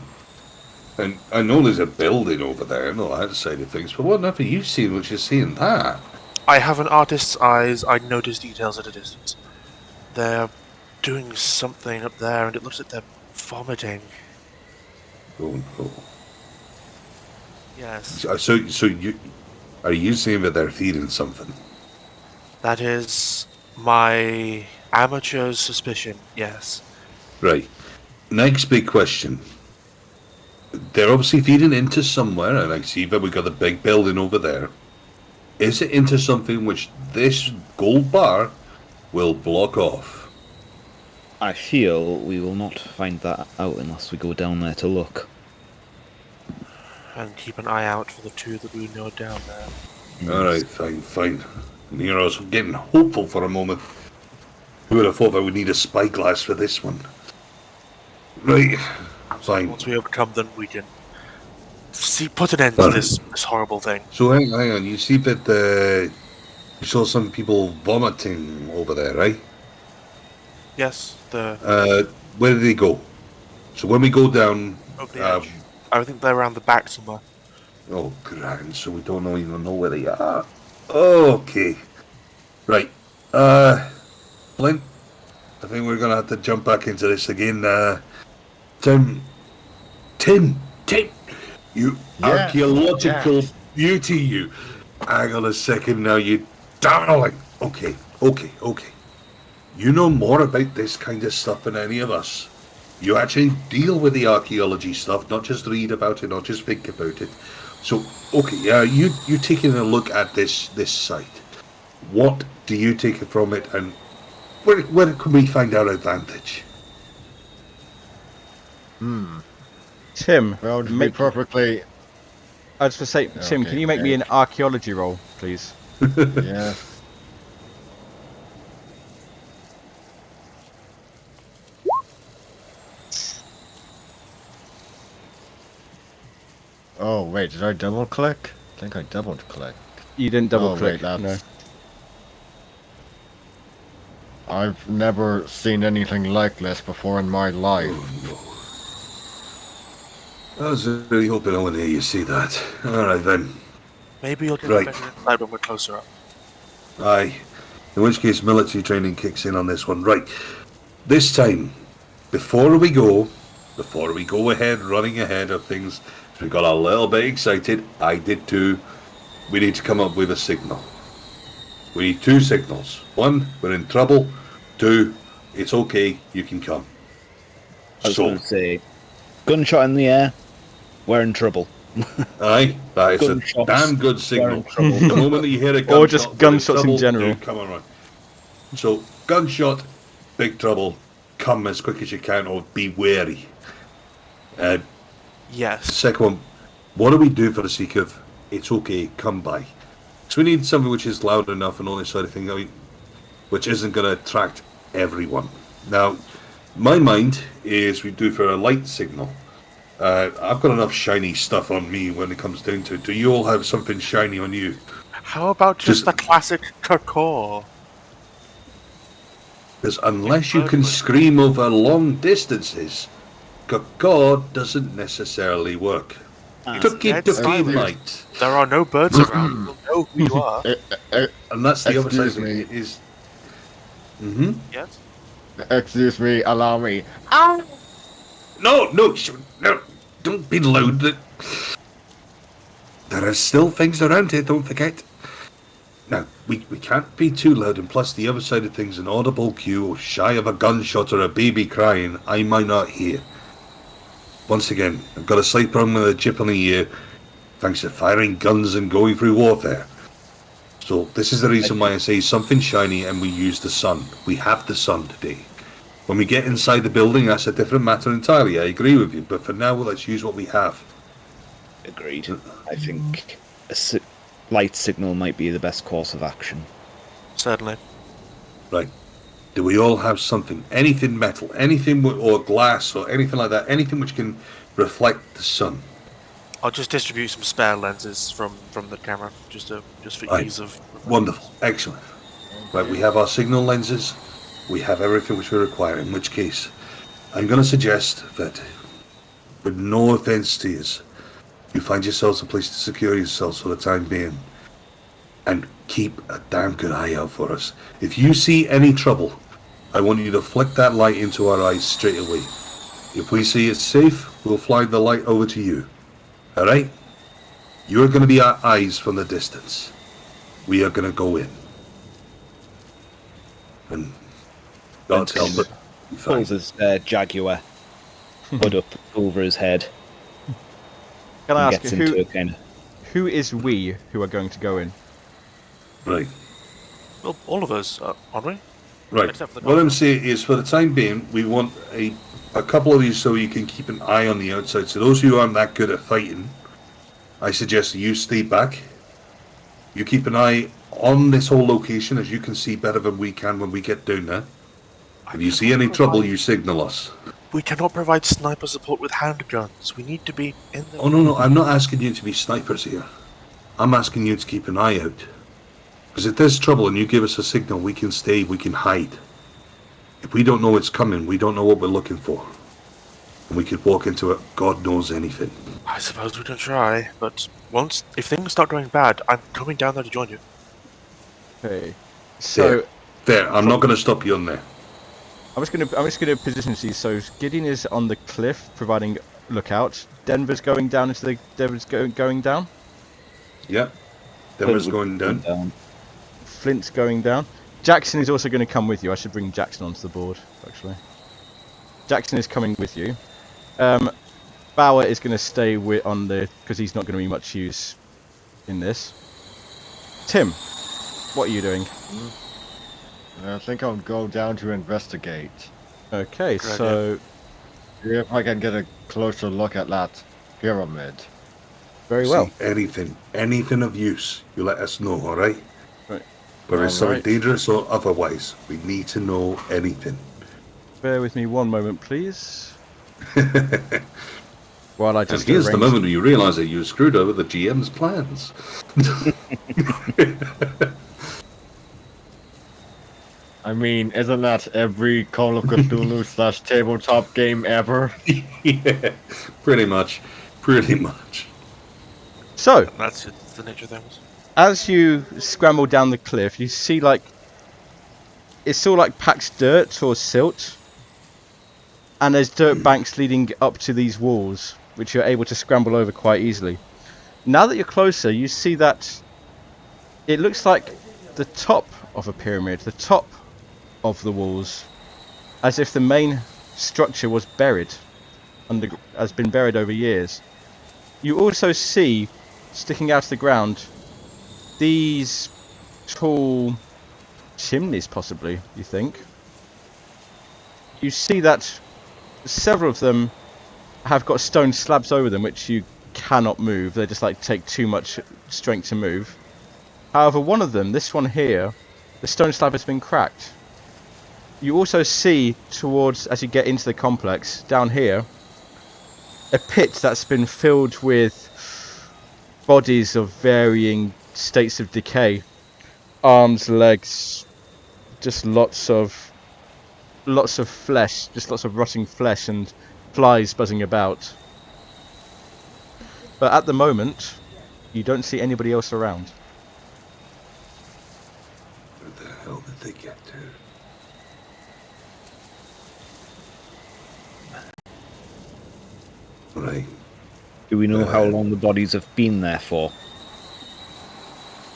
And I know there's a building over there and all that side of things, but what have you seen which is seeing that? I have an artist's eyes. I notice details at a distance. They're doing something up there, and it looks like they're vomiting. Oh no. Yes, So you are you saying that they're feeding something? that is my amateur's suspicion. Yes. Right. Next big question. They're obviously feeding into somewhere, and I see that we've got a big building over there. Is it into something which this gold bar will block off? I feel we will not find that out unless we go down there to look. And keep an eye out for the two that we know down there. Alright, fine. Near us, getting hopeful for a moment. Who would have thought that we'd need a spyglass for this one? Right, fine. Once we overcome them, we can put an end to this horrible thing. So hang on, you see that you saw some people vomiting over there, right? Yes, Where did they go? So when we go down, over the edge. I think they're around the back somewhere. oh grand, so we don't even know where they are. Okay, right. Flint, I think we're gonna have to jump back into this again. Tim, you archaeological beauty, you. Hang on a second now, you darling. Okay. You know more about this kind of stuff than any of us. You actually deal with the archaeology stuff, not just read about it, not just think about it. So, okay, you taking a look at this site. What do you take from it, and where can we find our advantage? Tim, Well, to be make. perfectly... I was going to say, Tim, Okay, can you make me an archaeology roll, please? Yes. Oh, wait, did I double click? I think I double clicked. You didn't double Oh, click. wait, that's... No. I've never seen anything like this before in my life. I was really hoping I wouldn't hear you say that. Alright then. Maybe you'll get Right. a better insight when we're closer up. Aye. In which case, military training kicks in on this one. Right. This time, before we go ahead, running ahead of things, we got a little bit excited. I did too. We need to come up with a signal. We need 2 signals. 1, we're in trouble. 2, it's okay, you can come. I was going to say, gunshot in the air, we're in trouble. Aye, that is Gunshots, a damn good we're signal. in trouble. The moment that you hear a gunshot, Or just we're in gunshots in trouble, general. dude, come on, run. So, gunshot, big trouble, come as quick as you can, or be wary. Yes. Second one, what do we do for the sake of it's okay, come by? So we need something which is loud enough and all this sort of thing, which isn't going to attract everyone. Now, my mind is we do for a light signal. I've got enough shiny stuff on me when it comes down to it. Do you all have something shiny on you? How about just the classic caw? Because unless you can scream over long distances, God doesn't necessarily work. Dead silent. Light. There are no birds around. We'll know who you are. And that's the other side Excuse of me. it is... Mm-hmm. Yes? Excuse me, allow me. No, don't be loud. There are still things around here, don't forget. Now, we can't be too loud, and plus the other side of things, an audible cue, or shy of a gunshot or a baby crying, I might not hear. Once again, I've got a slight problem with a chip on the ear, thanks to firing guns and going through warfare. So this is the reason why I say something shiny and we use the sun. We have the sun today. When we get inside the building, that's a different matter entirely. I agree with you, but for now, let's use what we have. Agreed. I think a light signal might be the best course of action. Certainly. Right. Do we all have something? Anything metal, anything or glass or anything like that? Anything which can reflect the sun? I'll just distribute some spare lenses from the camera, just for ease of. Wonderful. Excellent. Right, we have our signal lenses. We have everything which we require, in which case, I'm going to suggest that, with no offence to you, you find yourselves a place to secure yourselves for the time being, and keep a damn good eye out for us. If you see any trouble, I want you to flick that light into our eyes straight away. If we see it's safe, we'll fly the light over to you. Alright? You're going to be our eyes from the distance. We are going to go in. And God's help it. Pulls his Jaguar hood up over his head. Can I and ask gets you, into a kind of... who is we who are going to go in? Right. Well, all of us, aren't we? Right. Except for the What I'm doctor. saying is, for the time being, we want a couple of these so you can keep an eye on the outside. So those who aren't that good at fighting, I suggest you stay back. You keep an eye on this whole location, as you can see better than we can when we get down there. If you see any trouble, you signal us. We cannot provide sniper support with handguns. We need to be in the. Oh, no, I'm not asking you to be snipers here. I'm asking you to keep an eye out. Because if there's trouble and you give us a signal, we can stay, we can hide. If we don't know it's coming, we don't know what we're looking for. And we could walk into it, God knows anything. I suppose we can try, but if things start going bad, I'm coming down there to join you. Okay. So There, I'm not going to stop you on there. I'm just gonna position these. So Gideon is on the cliff, providing lookout. Denver's going down going down. Yeah. Denver's going down. Flint's going down. Jackson is also going to come with you. I should bring Jackson onto the board, actually. Jackson is coming with you. Bauer is going to stay on the because he's not going to be much use in this. Tim, what are you doing? I think I'll go down to investigate. Okay, Good so See if I can get a closer look at that pyramid. very See well. anything of use, you let us know, all right? Right. Whether it's something Alright. dangerous or otherwise, we need to know anything. Bear with me one moment, please. While I And just here's the arrange. moment when you realise that you screwed over the GM's plans. I mean, isn't that every Call of Cthulhu / tabletop game ever? Yeah, pretty much. Pretty much. So, That's just the nature of things. as you scramble down the cliff, you see it's all like packed dirt or silt, and there's dirt banks leading up to these walls, which you're able to scramble over quite easily. Now that you're closer, you see that it looks like the top of a pyramid, the top of the walls, as if the main structure was buried, has been buried over years. You also see, sticking out of the ground, these tall chimneys, possibly, you think. You see that several of them have got stone slabs over them, which you cannot move. They just take too much strength to move. However, one of them, this one here, the stone slab has been cracked. You also see as you get into the complex, down here, a pit that's been filled with bodies of varying states of decay. Arms, legs, just lots of flesh, just lots of rotting flesh and flies buzzing about. But at the moment, you don't see anybody else around. Where the hell did they get to? Right. Do we know how long the bodies have been there for?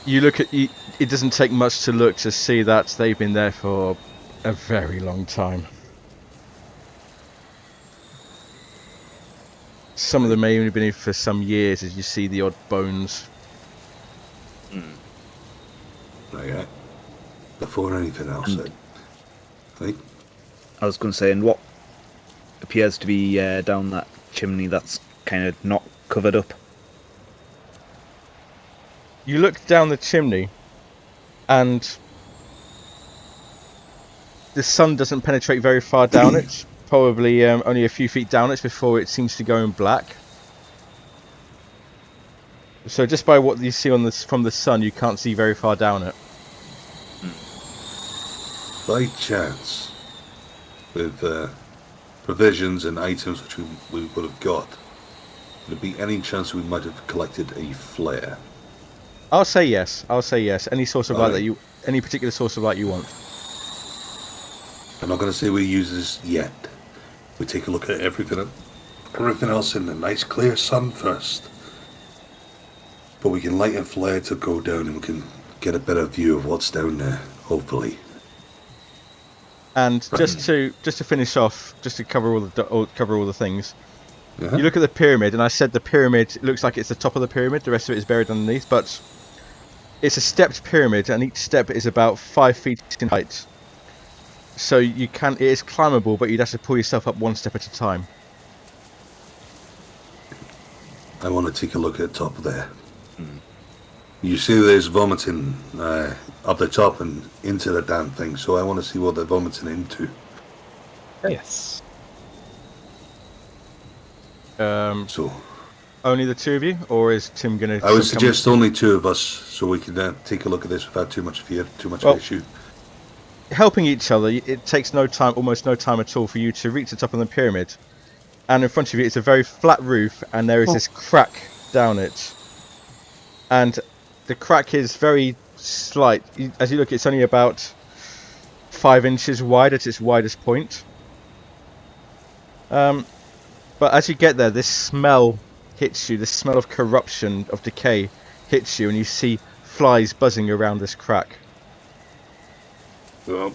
You look at it doesn't take much to look to see that they've been there for a very long time. Some of them may have been here for some years, as you see the odd bones. Right. Before anything else, right? I was going to say, and what appears to be down that chimney that's kind of not covered up. You look down the chimney, and the sun doesn't penetrate very far down it. Probably only a few feet down it before it seems to go in black. So just by what you see from the sun, you can't see very far down it. By chance, with provisions and items which we would have got, would there be any chance we might have collected a flare? I'll say yes. Any source of light Alright. any particular source of light you want. I'm not going to say we use this yet. We take a look at everything else in the nice clear sun first. But we can light a flare to go down and we can get a better view of what's down there, hopefully. And just to finish off, just to cover all the things. Uh-huh. You look at the pyramid, and I said the pyramid looks like it's the top of the pyramid. The rest of it is buried underneath, but it's a stepped pyramid, and each step is about 5 feet in height. So it is climbable, but you'd have to pull yourself up one step at a time. I want to take a look at the top there. You see there's vomiting up the top and into the damn thing, so I want to see what they're vomiting into. Yes. So Only the two of you, or is Tim gonna? I would suggest only two of us, so we can take a look at this without too much fear, too much of an issue. Helping each other, it takes almost no time at all for you to reach the top of the pyramid. And in front of you, it's a very flat roof, and there is this crack down it. And the crack is very slight. As you look, it's only about 5 inches wide at its widest point. But as you get there, this smell hits you. This smell of corruption, of decay, hits you, and you see flies buzzing around this crack. Well,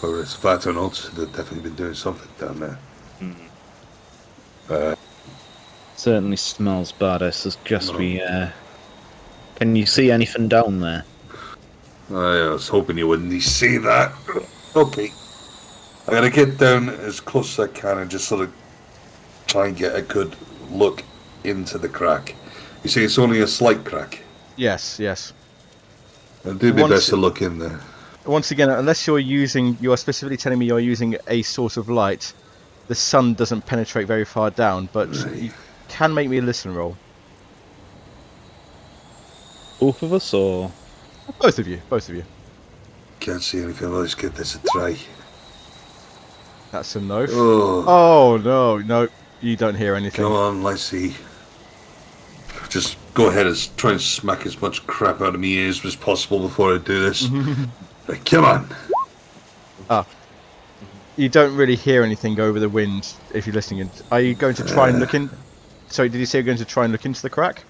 Whether it's fat or not, they've definitely been doing something down there. Certainly smells bad. I suggest No. we. Can you see anything down there? I was hoping you wouldn't say that. Okay. I'm going to get down as close as I can and just sort of try and get a good look into the crack. You say it's only a slight crack? Yes, yes. I'll do my best to look in there. Once again, unless you are specifically telling me you're using a source of light, the sun doesn't penetrate very far down, but you can make me a listen roll. Both of us, or Both of you. Can't see anything. Let's give this a try. That's a no. Oh, No, you don't hear anything. come on, let's see. Just go ahead and try and smack as much crap out of my ears as possible before I do this. Right, come on. You don't really hear anything over the wind if you're listening. Are you going to try and look in? Sorry, did you say you're going to try and look into the crack?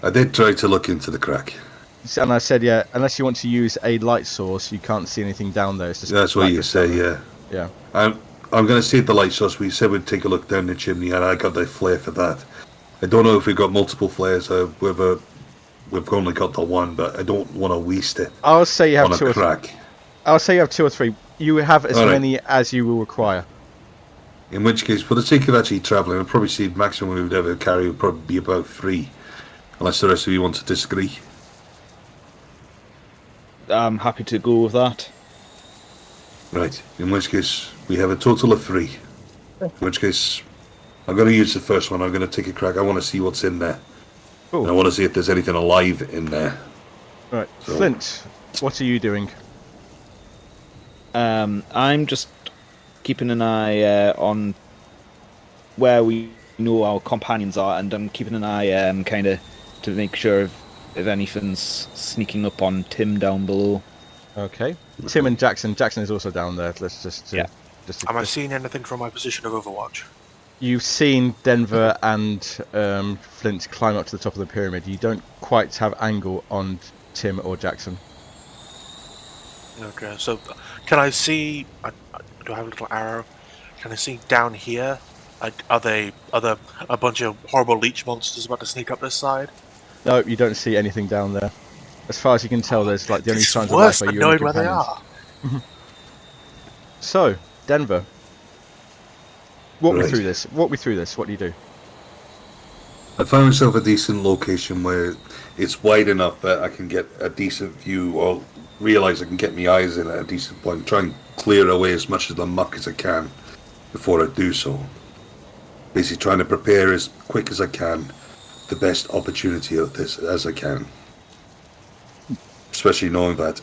I did try to look into the crack. And I said, yeah, unless you want to use a light source, you can't see anything down there. It's just That's what you say, yeah. Yeah. I'm going to save the light source. We said we'd take a look down the chimney, and I got the flare for that. I don't know if we've got multiple flares. We've only got the one, but I don't want to waste it. I'll say you have on two a or crack. I'll say you have 2 or 3. You have as All right. many as you will require. In which case, for the sake of actually travelling, I'd probably say the maximum we would ever carry would probably be about 3. Unless the rest of you want to disagree. I'm happy to go with that. Right, in which case, we have a total of 3. In which case, I'm going to use the first one. I'm going to take a crack. I want to see what's in there. Cool. And I want to see if there's anything alive in there. Right, So- Flint, what are you doing? I'm just keeping an eye on where we know our companions are, and I'm keeping an eye kind of to make sure if anything's sneaking up on Tim down below. Okay. Tim and Jackson. Jackson is also down there. Let's just... Yeah. Am I seeing anything from my position of Overwatch? You've seen Denver and Flint climb up to the top of the pyramid. You don't quite have angle on Tim or Jackson. Okay, so can I see? Do I have a little arrow? Can I see down here? Are there a bunch of horrible leech monsters about to sneak up this side? No, you don't see anything down there. As far as you can tell, there's like the only This is signs of worse life are than you and knowing your where they companions. are. So, Denver. Walk me Right. through this. Walk me through this. What do you do? I found myself a decent location where it's wide enough that I can get a decent view, or realise I can get my eyes in at a decent point. Try and clear away as much of the muck as I can before I do so. Basically trying to prepare as quick as I can the best opportunity of this as I can. Especially knowing that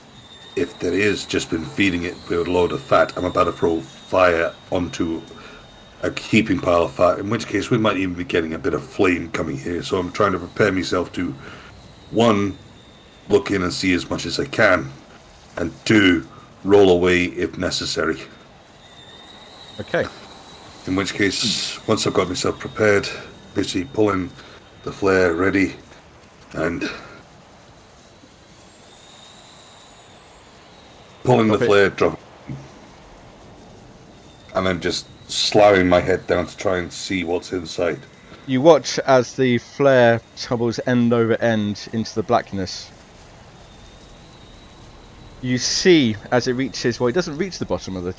if there is just been feeding it with a load of fat, I'm about to throw fire onto a heaping pile of fat, in which case we might even be getting a bit of flame coming here. So I'm trying to prepare myself to, 1, look in and see as much as I can, and 2, roll away if necessary. Okay. In which case, once I've got myself prepared, basically pulling the flare ready, and pulling the Drop it. flare, drop, and then just slowing my head down to try and see what's inside. You watch as the flare tumbles end over end into the blackness. You see as it reaches, well, it doesn't reach the bottom of the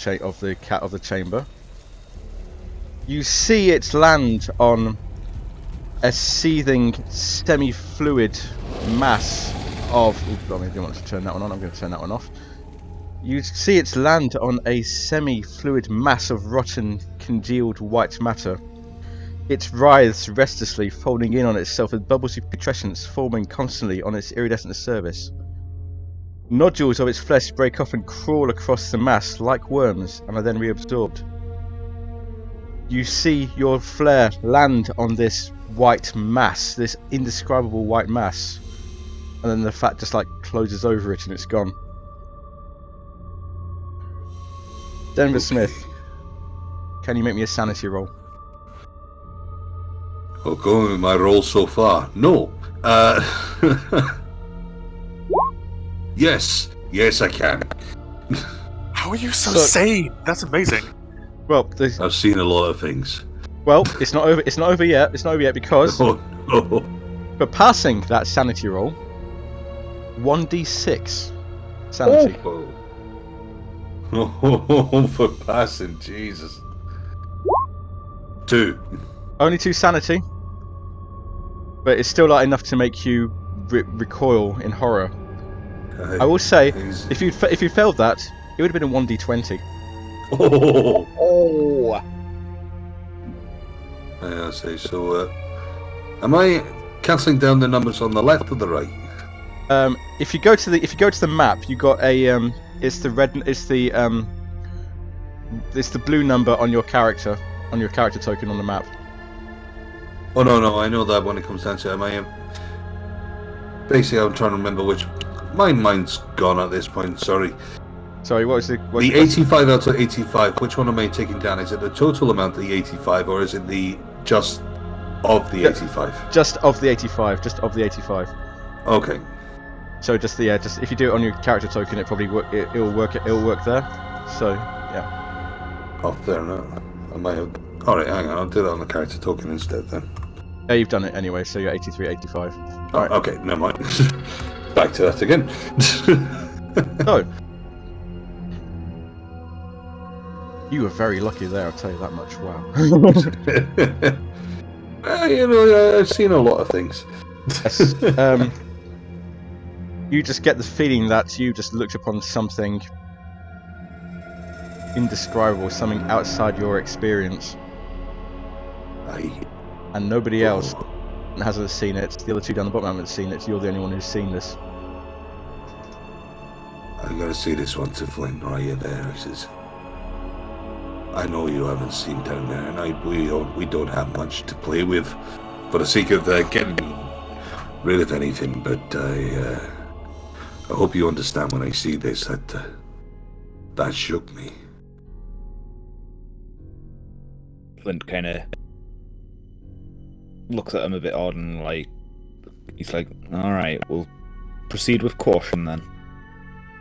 chamber. You see it land on a seething, semi-fluid mass of. I didn't want to turn that one on. I'm going to turn that one off. You see it land on a semi-fluid mass of rotten, congealed white matter. It writhes restlessly, folding in on itself with bubbles of putrescence forming constantly on its iridescent surface. Nodules of its flesh break off and crawl across the mass like worms and are then reabsorbed. You see your flare land on this white mass, this indescribable white mass, and then the fat just like closes over it and it's gone. Denver Smith, can you make me a sanity roll? Well, going with my roll so far, no. Yes, I can. How are you so So- sane? That's amazing. Well, I've seen a lot of things. it's not over. It's not over yet. It's not over yet because Oh, no. for passing that sanity roll, 1d6 sanity. Oh, for passing, Jesus. 2. Only 2 sanity, but it's still not enough to make you recoil in horror. I will say, if you failed that, it would have been a 1d20. Oh. Oh. I see. So, am I cancelling down the numbers on the left or the right? If you go to the map, you got a it's the blue number on your character token on the map. Oh no, I know that when it comes down to it. Am I? Basically, I'm trying to remember which. My mind's gone at this point. Sorry. Sorry, what was the? The 85 out of 85. Which one am I taking down? Is it the total amount of the 85, or is it the just of the 85? Just of the 85. Just of the 85. Okay. So just if you do it on your character token, it probably it'll work there. So yeah. Off there now. Am I? All right, hang on. I'll do that on the character token instead then. Yeah, you've done it anyway. So you're 83, 85. Oh, Right. okay, never mind. Back to that again. So you were very lucky there. I'll tell you that much. Wow. I've seen a lot of things. Yes, you just get the feeling that you just looked upon something indescribable, something outside your experience, and nobody else hasn't seen it. The other 2 down the bottom haven't seen it. You're the only one who's seen this. I'm gonna say this one to Flynn. Are you there? He says, I know you haven't seen down there, and we don't have much to play with for the sake of getting rid of anything. But I hope you understand when I see this that shook me. Flint kind of looks at him a bit odd and he's like, all right, we'll proceed with caution then.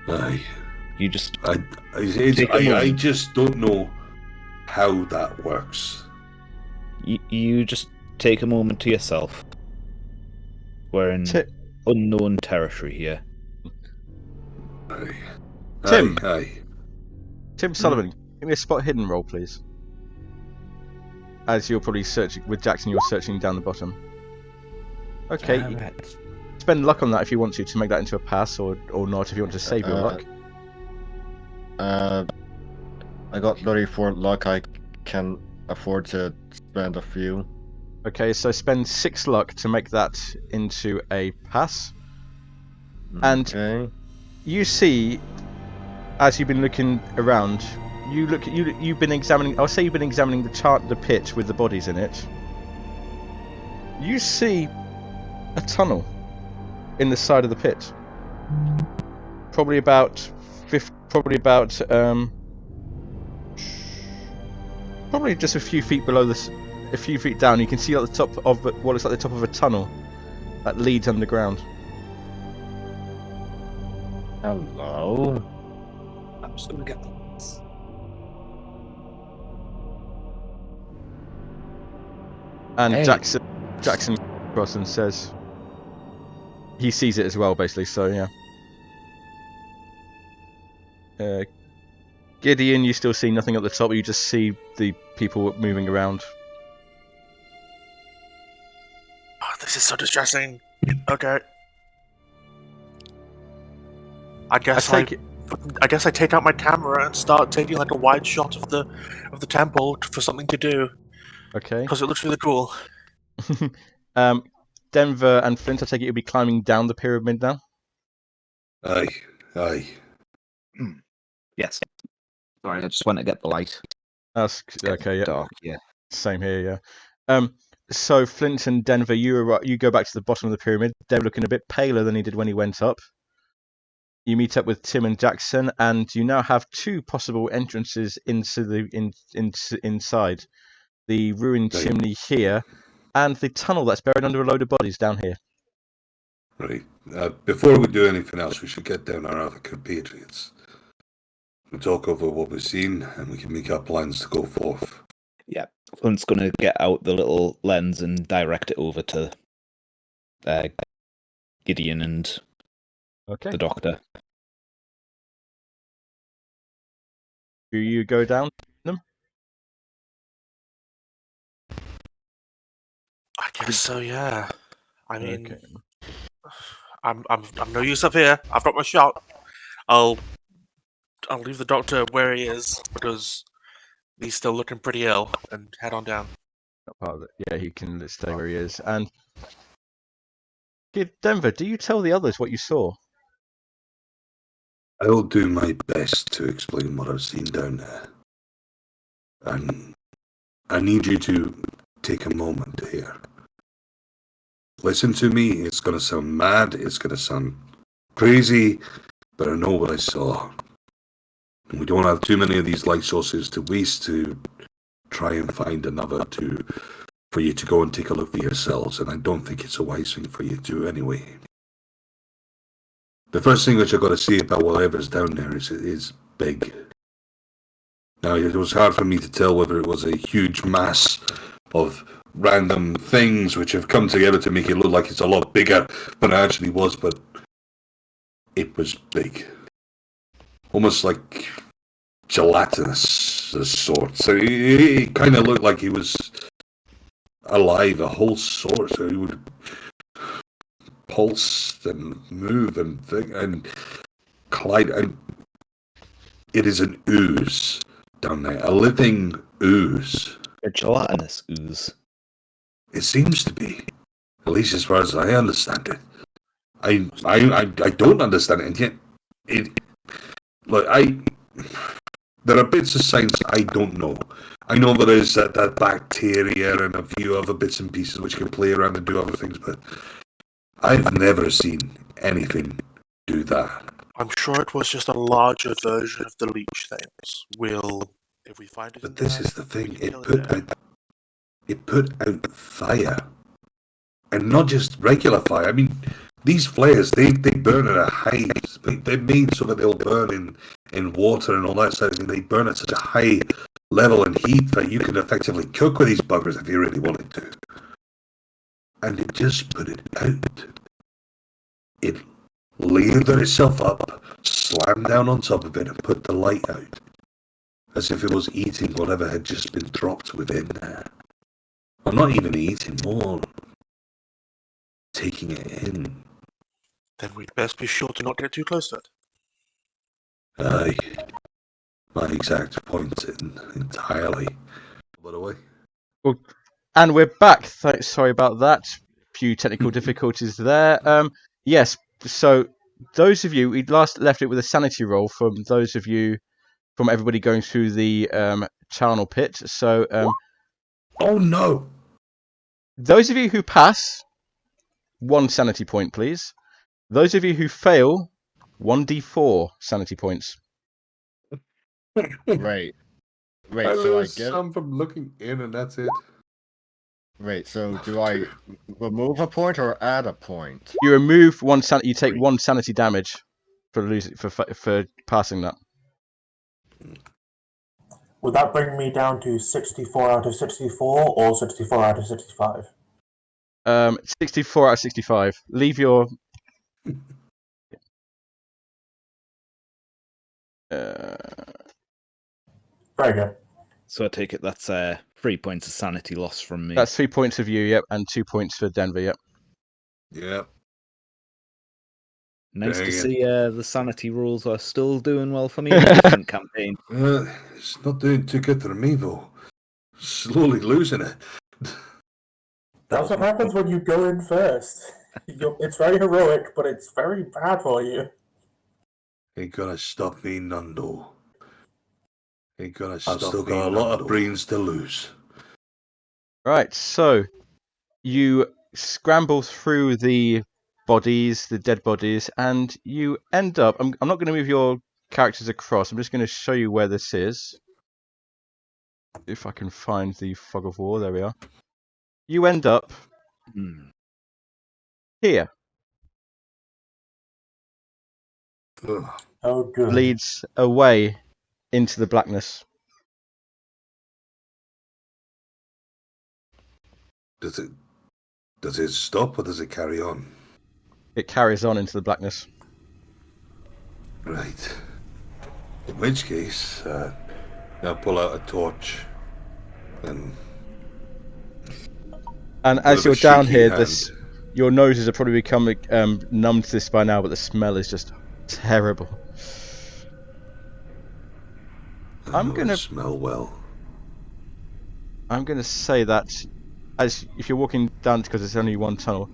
Aye. You just I just don't know how that works. you just take a moment to yourself. We're in unknown territory here. Aye. Tim. Aye. Tim Sullivan, give me a spot hidden roll, please. As you're probably searching with Jackson, you're searching down the bottom. Okay, spend luck on that if you want to make that into a pass, or not if you want to save your luck. I got 34 luck. I can afford to spend a few. Okay, so spend 6 luck to make that into a pass. And Okay. you see, as you've been looking around, you've been examining. I'll say you've been examining the pit with the bodies in it. You see a tunnel in the side of the pit, probably about probably just a few feet below this, a few feet down. You can see at the top of what looks like the top of a tunnel that leads underground. Hello. I'm just gonna get this. And Hey. Jackson across and says he sees it as well, basically. So yeah. Gideon, you still see nothing at the top. You just see the people moving around. Oh, this is so distressing. Okay. I guess I take out my camera and start taking like a wide shot of the temple for something to do Okay. because it looks really cool. Denver and Flint, I take it you'll be climbing down the pyramid now. Aye. Yes. Sorry, I just went to get the light. That's okay. Yeah. Dark, yeah. Same here. Yeah. So Flint and Denver, you go back to the bottom of the pyramid. Denver looking a bit paler than he did when he went up. You meet up with Tim and Jackson, and you now have 2 possible entrances into the inside. The ruined Right. chimney here, and the tunnel that's buried under a load of bodies down here. Right. Before we do anything else, we should get down our other compatriots. We talk over what we've seen, and we can make our plans to go forth. Yeah. Flint's going to get out the little lens and direct it over to Gideon and Okay. the doctor. Do you go down them? I guess so, yeah. I mean, Okay. I'm no use up here. I've got my shot. I'll leave the doctor where he is because he's still looking pretty ill, and head on down. Not part of it. Yeah, he can stay where he is. And Denver, do you tell the others what you saw? I will do my best to explain what I've seen down there. And I need you to take a moment here. Listen to me. It's going to sound mad. It's going to sound crazy. But I know what I saw. And we don't have too many of these light sources to waste to try and find another for you to go and take a look for yourselves. And I don't think it's a wise thing for you to do anyway. The first thing that you've got to say about whatever's down there is big. Now, it was hard for me to tell whether it was a huge mass of random things which have come together to make it look like it's a lot bigger than it actually was, but it was big. Almost like gelatinous of sorts. So it kind of looked like he was alive, a whole sort. So he would pulse and move and think and collide. And it is an ooze down there, a living ooze. A gelatinous ooze. It seems to be, at least as far as I understand it. I don't understand it, and yet there are bits of science I don't know. I know there is that bacteria and a few other bits and pieces which can play around and do other things, but I've never seen anything do that. I'm sure it was just a larger version of the leech things. If we find it. But this is the thing, it put out fire. And not just regular fire. I mean, these flares, they burn at a high... They're made so that they'll burn in water and all that sort of thing. They burn at such a high level and heat that you can effectively cook with these buggers if you really wanted to. And it just put it out. It lathered itself up, slammed down on top of it, and put the light out. As if it was eating whatever had just been dropped within there. Or not even eating, more taking it in. Then we'd best be sure to not get too close to it. Aye. My exact point entirely. By the way. Well, and we're back. Sorry about that. Few technical difficulties there. Yes, so those of you, we last left it with a sanity roll from those of you, from everybody going through the charnel pit. So Oh no! those of you who pass, 1 sanity point, please. Those of you who fail, 1d4 sanity points. Right. Right, I so I lose get... some from looking in and that's it. Right, so do I remove a point or add a point? You remove 1 sanity. You take 1 sanity damage for losing for passing that. Would that bring me down to 64 out of 64 or 64 out of 65? 64 out of 65. Leave your... Very good. So I take it that's 3 points of sanity loss from me. That's 3 points of you, yep, and 2 points for Denver, yep. Yep. Nice Dang to it. see the sanity rules are still doing well for me in a different campaign. It's not doing too good for me though. Slowly losing it. That's what happens when you go in first. It's very heroic, but it's very bad for you. Ain't gonna stop me, Nando. Ain't gonna stop me. I've still got a lot of brains to lose. Right, so you scramble through the bodies, the dead bodies, and you end up... I'm not going to move your characters across. I'm just going to show you where this is. If I can find the fog of war. There we are. You end up here. Ugh. Oh, good. Leads away into the blackness. Does it stop or does it carry on? It carries on into the blackness. Right. In which case, I'll pull out a torch and And bit as of a you're down shaky here, hand. your noses are probably becoming numb to this by now, but the smell is just terrible. I know it smell well. I'm gonna say that if you're walking down, because there's only one tunnel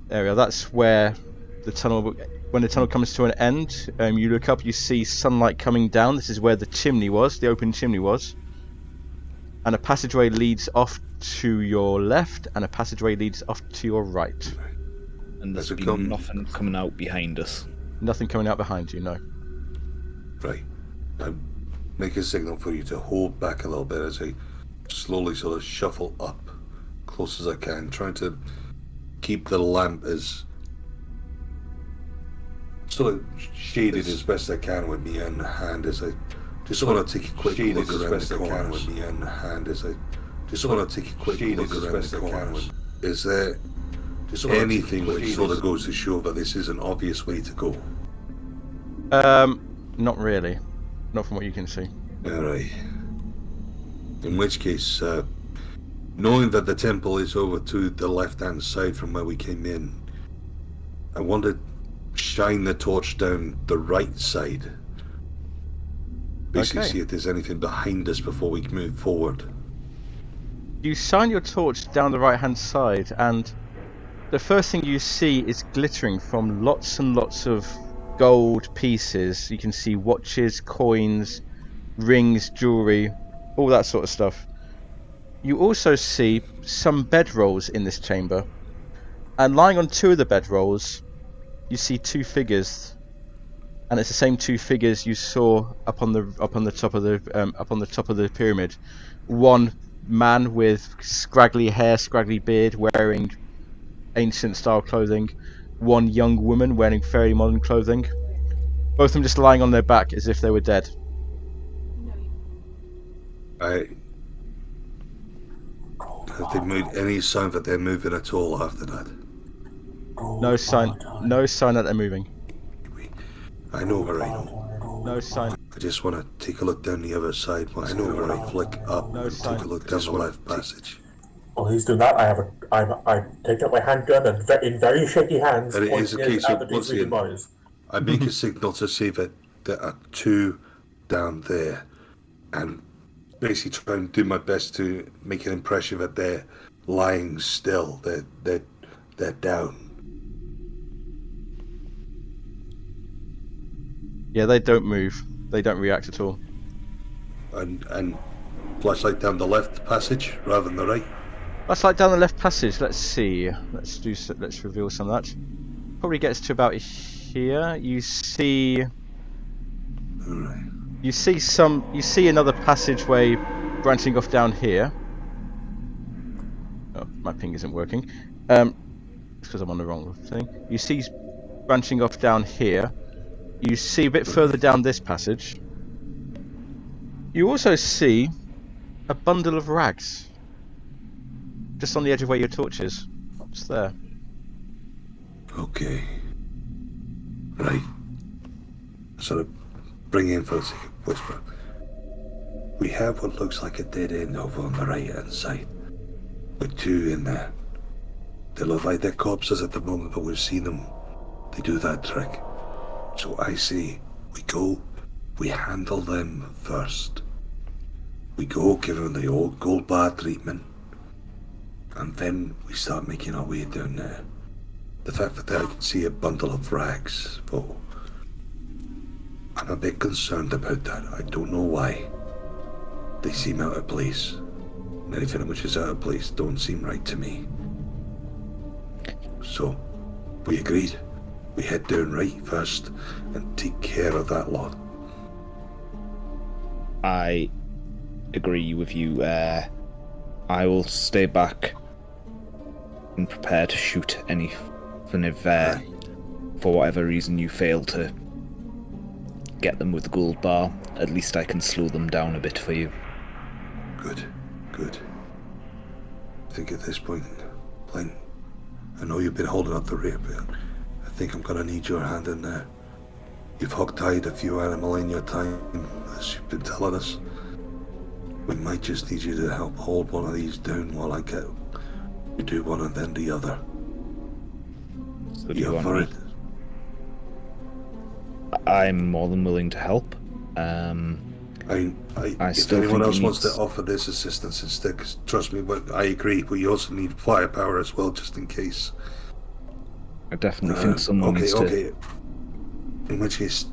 area, that's where the tunnel, when the tunnel comes to an end, you look up, you see sunlight coming down. This is where the chimney was, the open chimney was, and a passageway leads off to your left, and a passageway leads off to your right. And there's Has it been come- nothing coming out behind us. Nothing coming out behind you, no. Right. I make a signal for you to hold back a little bit as I slowly sort of shuffle up, close as I can, trying to keep the lamp as sort of shaded as best I can with me in hand as I just want to take a quick look around the corners. With me in hand as I just want to take a quick look around the corners. Is there anything which sort of goes to show that this is an obvious way to go? Not really. Not from what you can see. Alright. In which case, knowing that the temple is over to the left-hand side from where we came in, I want to shine the torch down the right side. Basically Okay. see if there's anything behind us before we move forward. You shine your torch down the right-hand side, and the first thing you see is glittering from lots and lots of gold pieces. You can see watches, coins, rings, jewelry, all that sort of stuff. You also see some bedrolls in this chamber, and lying on two of the bedrolls, you see two figures, and it's the same two figures you saw up on the top of the pyramid. One man with scraggly hair, scraggly beard, wearing ancient style clothing. One young woman wearing fairly modern clothing. Both of them just lying on their back as if they were dead. Have they made any sign that they're moving at all after that? No sign that they're moving. I know where I know. No sign. I just want to take a look down the other side. I know where I flick up No and sign. take a look down the left passage. While he's doing that, I take out my handgun and in very shaky hands, And it is a pointing case at of the once bleeding again, boys. I make a signal to say that there are two down there, and basically try and do my best to make an impression that they're lying still. They're down. Yeah, they don't move. They don't react at all. And flashlight down the left passage rather than the right. That's like down the left passage. Let's see. Let's reveal some of that. Probably gets to about here. You see. Alright. You see another passageway branching off down here. Oh, my ping isn't working. It's because I'm on the wrong thing. You see branching off down here. You see a bit further down this passage. You also see a bundle of rags. Just on the edge of where your torch is. It's there. Okay. Right. Sort of bring in for a second, whisper. We have what looks like a dead end over on the right hand side. With two in there. They look like they're corpses at the moment, but we've seen them. They do that trick. So I say, we handle them first. We go, give them the old gold bar treatment, and then we start making our way down there. The fact that I can see a bundle of rags, oh, I'm a bit concerned about that. I don't know why. They seem out of place. Anything which is out of place don't seem right to me. So, we agreed. We head down right first and take care of that lot. I agree with you. I will stay back and prepare to shoot anything if, for whatever reason, you fail to get them with the gold bar, at least I can slow them down a bit for you. Good. I think at this point, Blaine, I know you've been holding up the rear, but I think I'm gonna need your hand in there. You've hog-tied a few animal in your time, as you've been telling us. We might just need you to help hold one of these down while I get... You do one and then the other. So do You you up want for me? it? I'm more than willing to help. I if still anyone think else he wants to needs- offer this assistance instead, 'cause trust me, but I agree, but you also need firepower as well, just in case. I definitely think someone Okay, needs to... okay. In which case,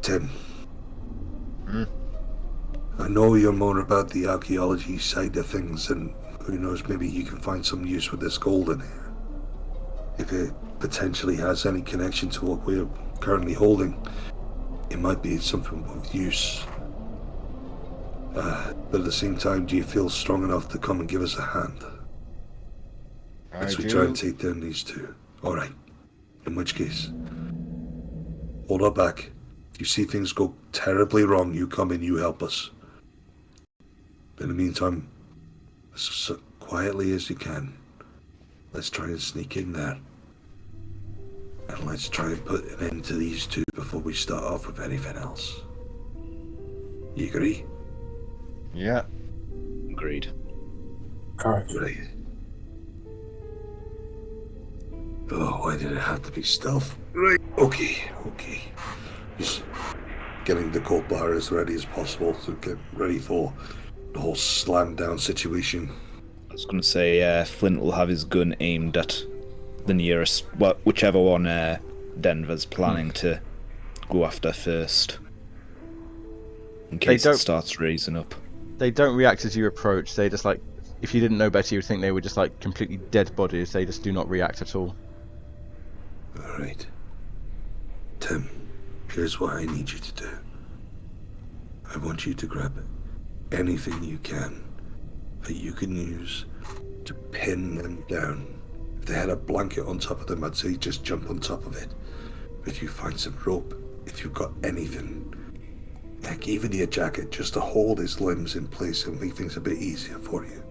Tim. I know you're more about the archaeology side of things, and who knows, maybe you can find some use with this gold in here. If it potentially has any connection to what we're currently holding, it might be something of use. But at the same time, do you feel strong enough to come and give us a hand? As we try and take down these two. Alright. In which case, hold our back. If you see things go terribly wrong, you come in, you help us. In the meantime, as quietly as you can, let's try and sneak in there. And let's try and put an end to these two before we start off with anything else. You agree? Yeah. Agreed. Courage. Right. Oh, why did it have to be stealth? Right, okay. Just getting the gold bar as ready as possible to get ready for the whole slam down situation. I was going to say Flint will have his gun aimed at the nearest, whichever one Denver's planning to go after first. In case it starts raising up. They don't react as you approach. They just like, if you didn't know better, you would think they were just like completely dead bodies. They just do not react at all. Alright. Tim, here's what I need you to do. I want you to grab anything you can that you can use to pin them down. If they had a blanket on top of them, I'd say just jump on top of it. But if you find some rope, if you've got anything, heck, even your jacket, just to hold his limbs in place and make things a bit easier for you.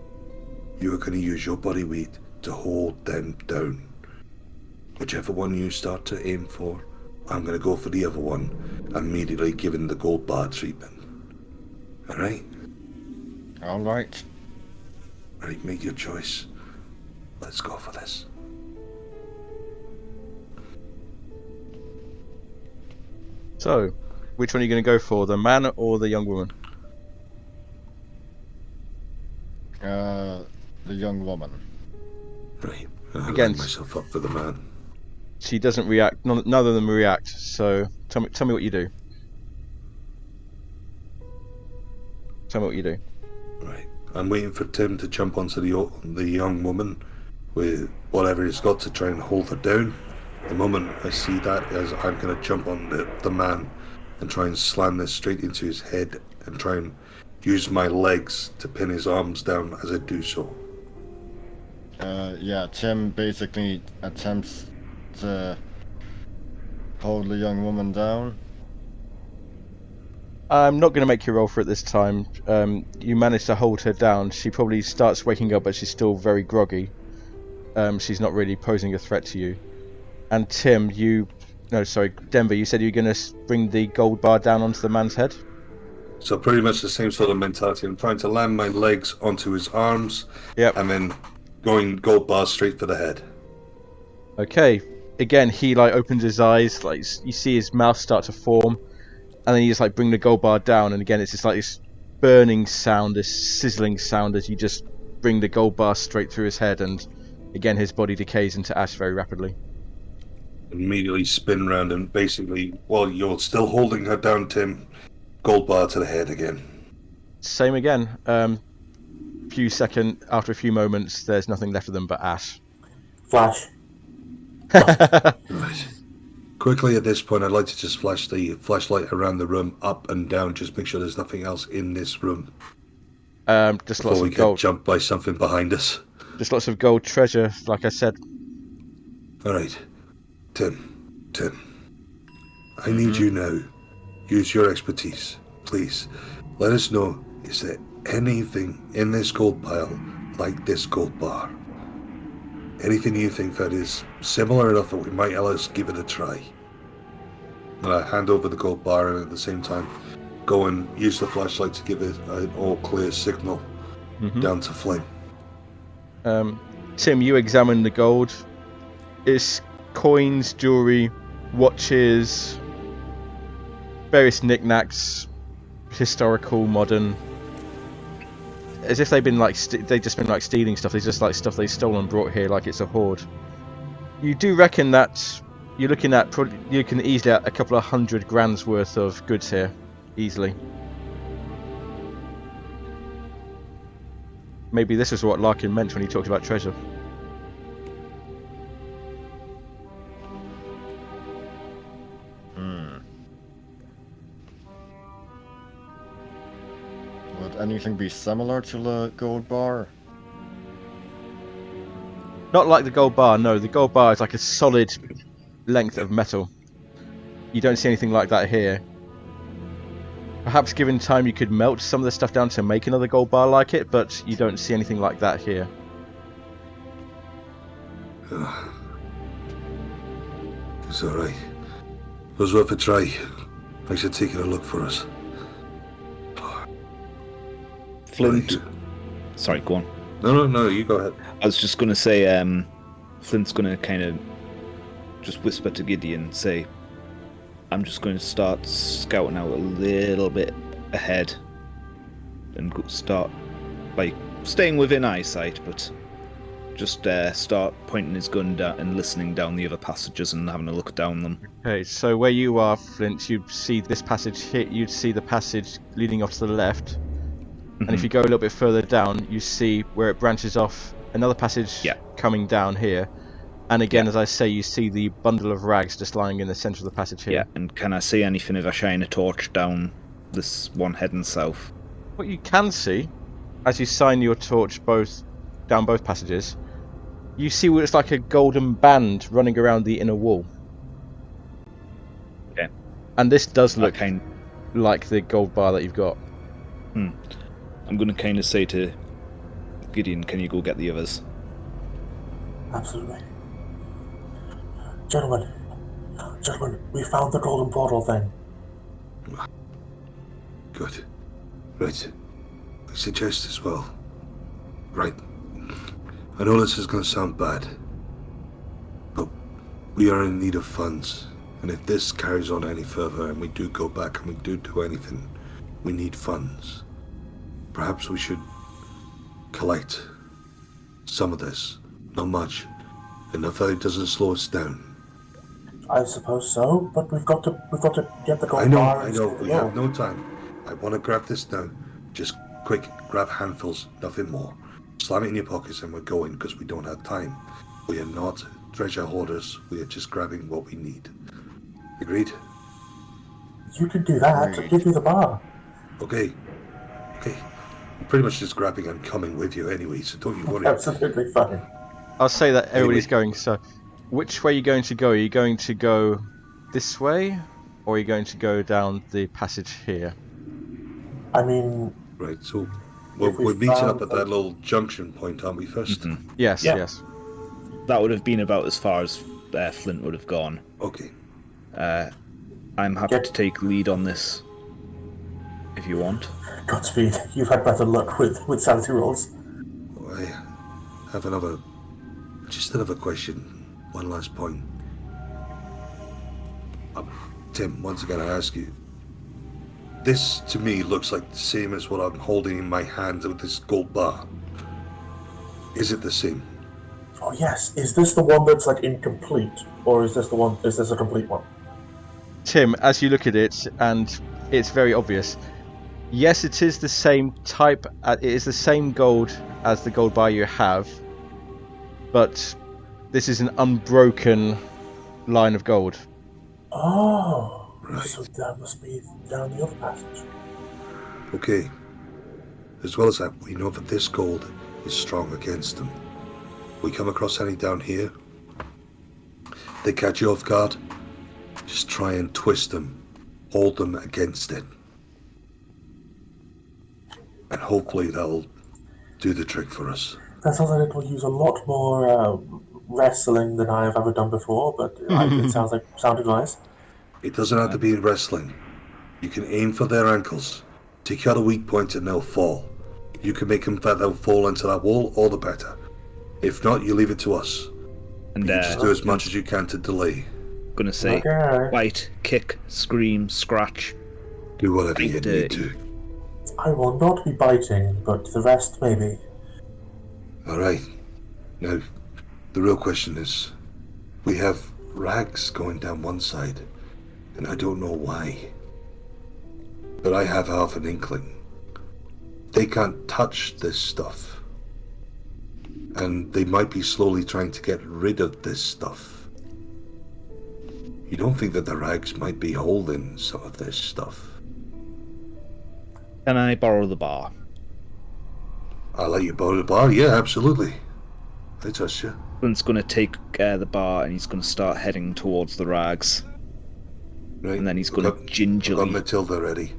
You are going to use your body weight to hold them down. Whichever one you start to aim for, I'm going to go for the other one, immediately giving the gold bar treatment. Alright? Alright. Right, make your choice. Let's go for this. So, which one are you going to go for, the man or the young woman? The young woman. Right, I'll Again, line myself up for the man. She doesn't react. None of them react. So, tell me what you do. Tell me what you do. Right, I'm waiting for Tim to jump onto the young woman with whatever he's got to try and hold her down. The moment I see that, as I'm going to jump on the man and try and slam this straight into his head and try and use my legs to pin his arms down as I do so. Yeah, Tim basically attempts to hold the young woman down. I'm not going to make you roll for it this time. You manage to hold her down. She probably starts waking up, but she's still very groggy. She's not really posing a threat to you. And Tim, Denver, you said you were going to bring the gold bar down onto the man's head? So pretty much the same sort of mentality. I'm trying to land my legs onto his arms, and then going gold bar straight for the head. Okay. Again, he opens his eyes, you see his mouth start to form, and then you just bring the gold bar down, and again it's just this burning sound, this sizzling sound as you just bring the gold bar straight through his head, and again his body decays into ash very rapidly. Immediately spin round and basically, while you're still holding her down, Tim, gold bar to the head again. Same again. After a few moments, there's nothing left of them but ash. Flash. Right. Quickly at this point, I'd like to just flash the flashlight around the room, up and down, just make sure there's nothing else in this room. Just before lots we of get gold. jumped by something behind us. Just lots of gold treasure, like I said. All right, Tim, I need you now use your expertise. Please, let us know, is there anything in this gold pile like this gold bar? Anything you think that is similar enough that we might at least give it a try? And I hand over the gold bar and at the same time go and use the flashlight to give it an all-clear signal down to Flynn. Tim, you examine the gold. It's coins, jewelry, watches, various knickknacks, historical, modern. As if they've been like they've just been like stealing stuff. It's just like stuff they've stolen and brought here, like it's a hoard. You do reckon that you're looking at you can easily at a couple of 100 grand's worth of goods here, easily. Maybe this is what Larkin meant when he talked about treasure. Would anything be similar to the gold bar? Not like the gold bar, no. The gold bar is like a solid length of metal. You don't see anything like that here. Perhaps given time you could melt some of the stuff down to make another gold bar like it, but you don't see anything like that here. It's alright. It was worth a try. Thanks for taking a look for us. Flint. Right. Sorry, go on. No, you go ahead. I was just going to say, Flint's going to kind of just whisper to Gideon, say, I'm just going to start scouting out a little bit ahead and start by staying within eyesight, but just start pointing his gun down and listening down the other passages and having a look down them. Okay, so where you are, Flint, you'd see this passage here, you'd see the passage leading off to the left. And if you go a little bit further down, you see where it branches off another passage coming down here. And again, as I say, you see the bundle of rags just lying in the centre of the passage here. Yeah, and can I see anything if I shine a torch down this one heading south? What you can see, as you shine your torch down both passages, you see what it's like a golden band running around the inner wall. Okay. And this does look like the gold bar that you've got. I'm going to kind of say to Gideon, can you go get the others? Absolutely. Gentlemen, we found the golden portal thing. Good. Right. I suggest as well. Right. I know this is going to sound bad, but we are in need of funds. And if this carries on any further and we do go back and we do anything, we need funds. Perhaps we should collect some of this. Not much. Enough that it doesn't slow us down. I suppose so, but we've got to get the gold I know, bar. we have no time. I want to grab this now. Just quick, grab handfuls, nothing more. Slam it in your pockets and we're going because we don't have time. We are not treasure hoarders. We are just grabbing what we need. Agreed? You can do that. I'll give you the bar. Okay. I'm pretty much just grabbing and coming with you anyway, so don't you worry. Absolutely fine. I'll say that everybody's going, so which way are you going to go? Are you going to go this way, or are you going to go down the passage here? I mean... Right, so we're meeting up at that little junction point, aren't we, first? Mm-hmm. Yes. That would have been about as far as Flint would have gone. Okay. I'm happy to take lead on this, if you want. Godspeed. You've had better luck with sanity rolls. I have another question. One last point. Tim, once again I ask you. This, to me, looks like the same as what I'm holding in my hand with this gold bar. Is it the same? Oh yes. Is this the one that's like incomplete? Or is this a complete one? Tim, as you look at it, and it's very obvious, yes, it is the same type, it is the same gold as the gold bar you have, but this is an unbroken line of gold. Oh, right. So that must be down the other passage. Okay. As well as that, we know that this gold is strong against them. We come across any down here, they catch you off guard, just try and twist them, hold them against it. And hopefully that'll do the trick for us. That sounds like it will use a lot more wrestling than I have ever done before, but it sounds like sound advice. It doesn't have to be wrestling. You can aim for their ankles, take out a weak point, and they'll fall. You can make them that they'll fall into that wall, all the better. If not, you leave it to us. And You just do as much as you can to delay. Gonna say, Okay. bite, kick, scream, scratch. Do whatever Bite you dirty. need to. I will not be biting, but the rest maybe. Alright. Now, the real question is, we have rags going down one side, and I don't know why. But I have half an inkling. They can't touch this stuff. And they might be slowly trying to get rid of this stuff. You don't think that the rags might be holding some of this stuff? Can I borrow the bar? I'll let you borrow the bar? Yeah, absolutely. I trust you. Flint's gonna take the bar and he's gonna start heading towards the rags. Right. And then he's I've gonna got- I've got gingerly Matilda ready.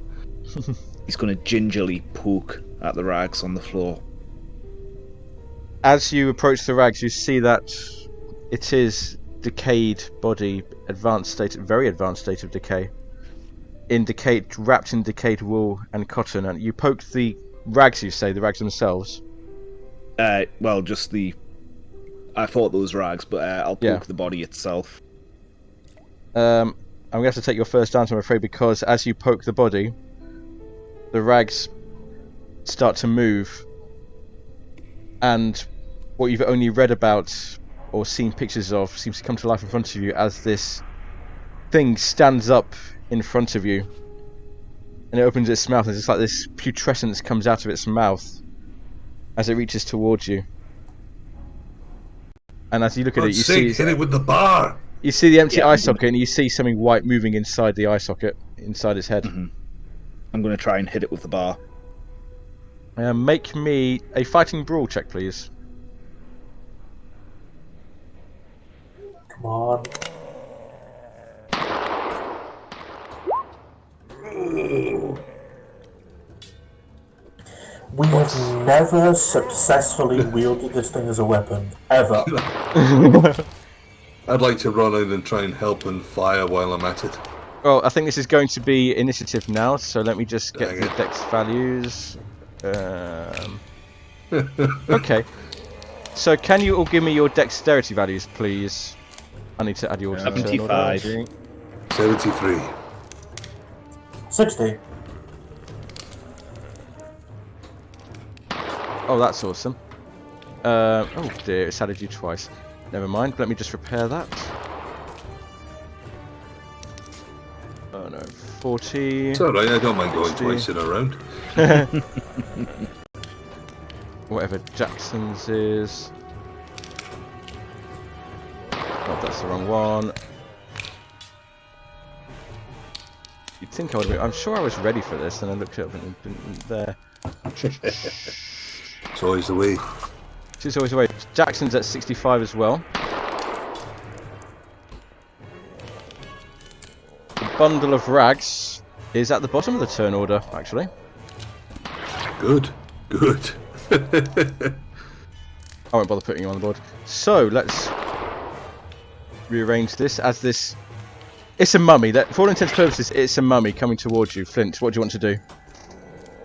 poke at the rags on the floor. As you approach the rags, you see that it is decayed body, very advanced state of decay. Wrapped in decayed wool and cotton, and you poke the rags. You say the rags themselves. Well, just the. I thought there was rags, but I'll poke Yeah. the body itself. I'm gonna have to take your first dance, I'm afraid, because as you poke the body, the rags start to move, and what you've only read about or seen pictures of seems to come to life in front of you as this thing stands up in front of you, and it opens its mouth, and it's like this putrescence comes out of its mouth as it reaches towards you. And as you look at it, God's you sake, see hit it with the bar! You see the empty Yeah, eye I'm socket, and you see something white moving inside the eye socket, inside its head. I'm gonna try and hit it with the bar. Make me a fighting brawl check, please. Come on. We have never successfully wielded this thing as a weapon, ever. I'd like to run in and try and help and fire while I'm at it. Well, I think this is going to be initiative now, so let me just get Dang the it. dex values. Okay. So can you all give me your dexterity values, please? I need to add your 75. 73. 60. Oh, that's awesome. Oh dear, it's added you twice. Never mind, let me just repair that. Oh no, 40. It's alright, I don't mind going 60. twice in a round. Whatever Jackson's is. Oh, that's the wrong one. You'd think I would have been. I'm sure I was ready for this, and I looked it up and it didn't there. It's always the way. She's always away. Jackson's at 65 as well. The bundle of rags is at the bottom of the turn order, actually. Good. Good. I won't bother putting you on the board. So let's rearrange this as this. It's a mummy. For all intents and purposes, it's a mummy coming towards you. Flint, what do you want to do?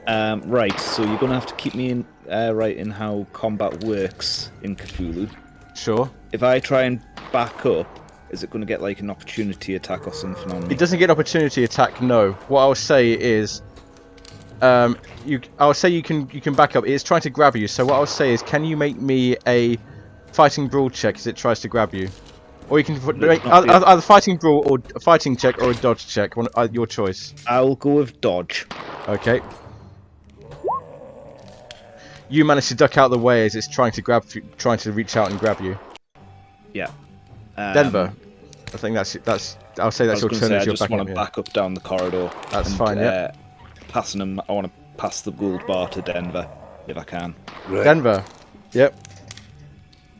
Right, so you're gonna have to keep me in right in how combat works in Cthulhu. Sure. If I try and back up, is it gonna get like an opportunity attack or something on me? It doesn't get opportunity attack. No. What I'll say is, I'll say you can back up. It's trying to grab you. So what I'll say is, can you make me a fighting brawl check as it tries to grab you, or you can make either fighting brawl or a fighting check or a dodge check. Your choice. I'll go with dodge. Okay. You manage to duck out of the way as it's trying to reach out and grab you. Yeah. Denver. I think that's. I'll say that's your turn as I you're just backing want up to here. back up down the corridor. That's and, fine, yeah. Passing him, I want to pass the gold bar to Denver, if I can. Right. Denver. Yep.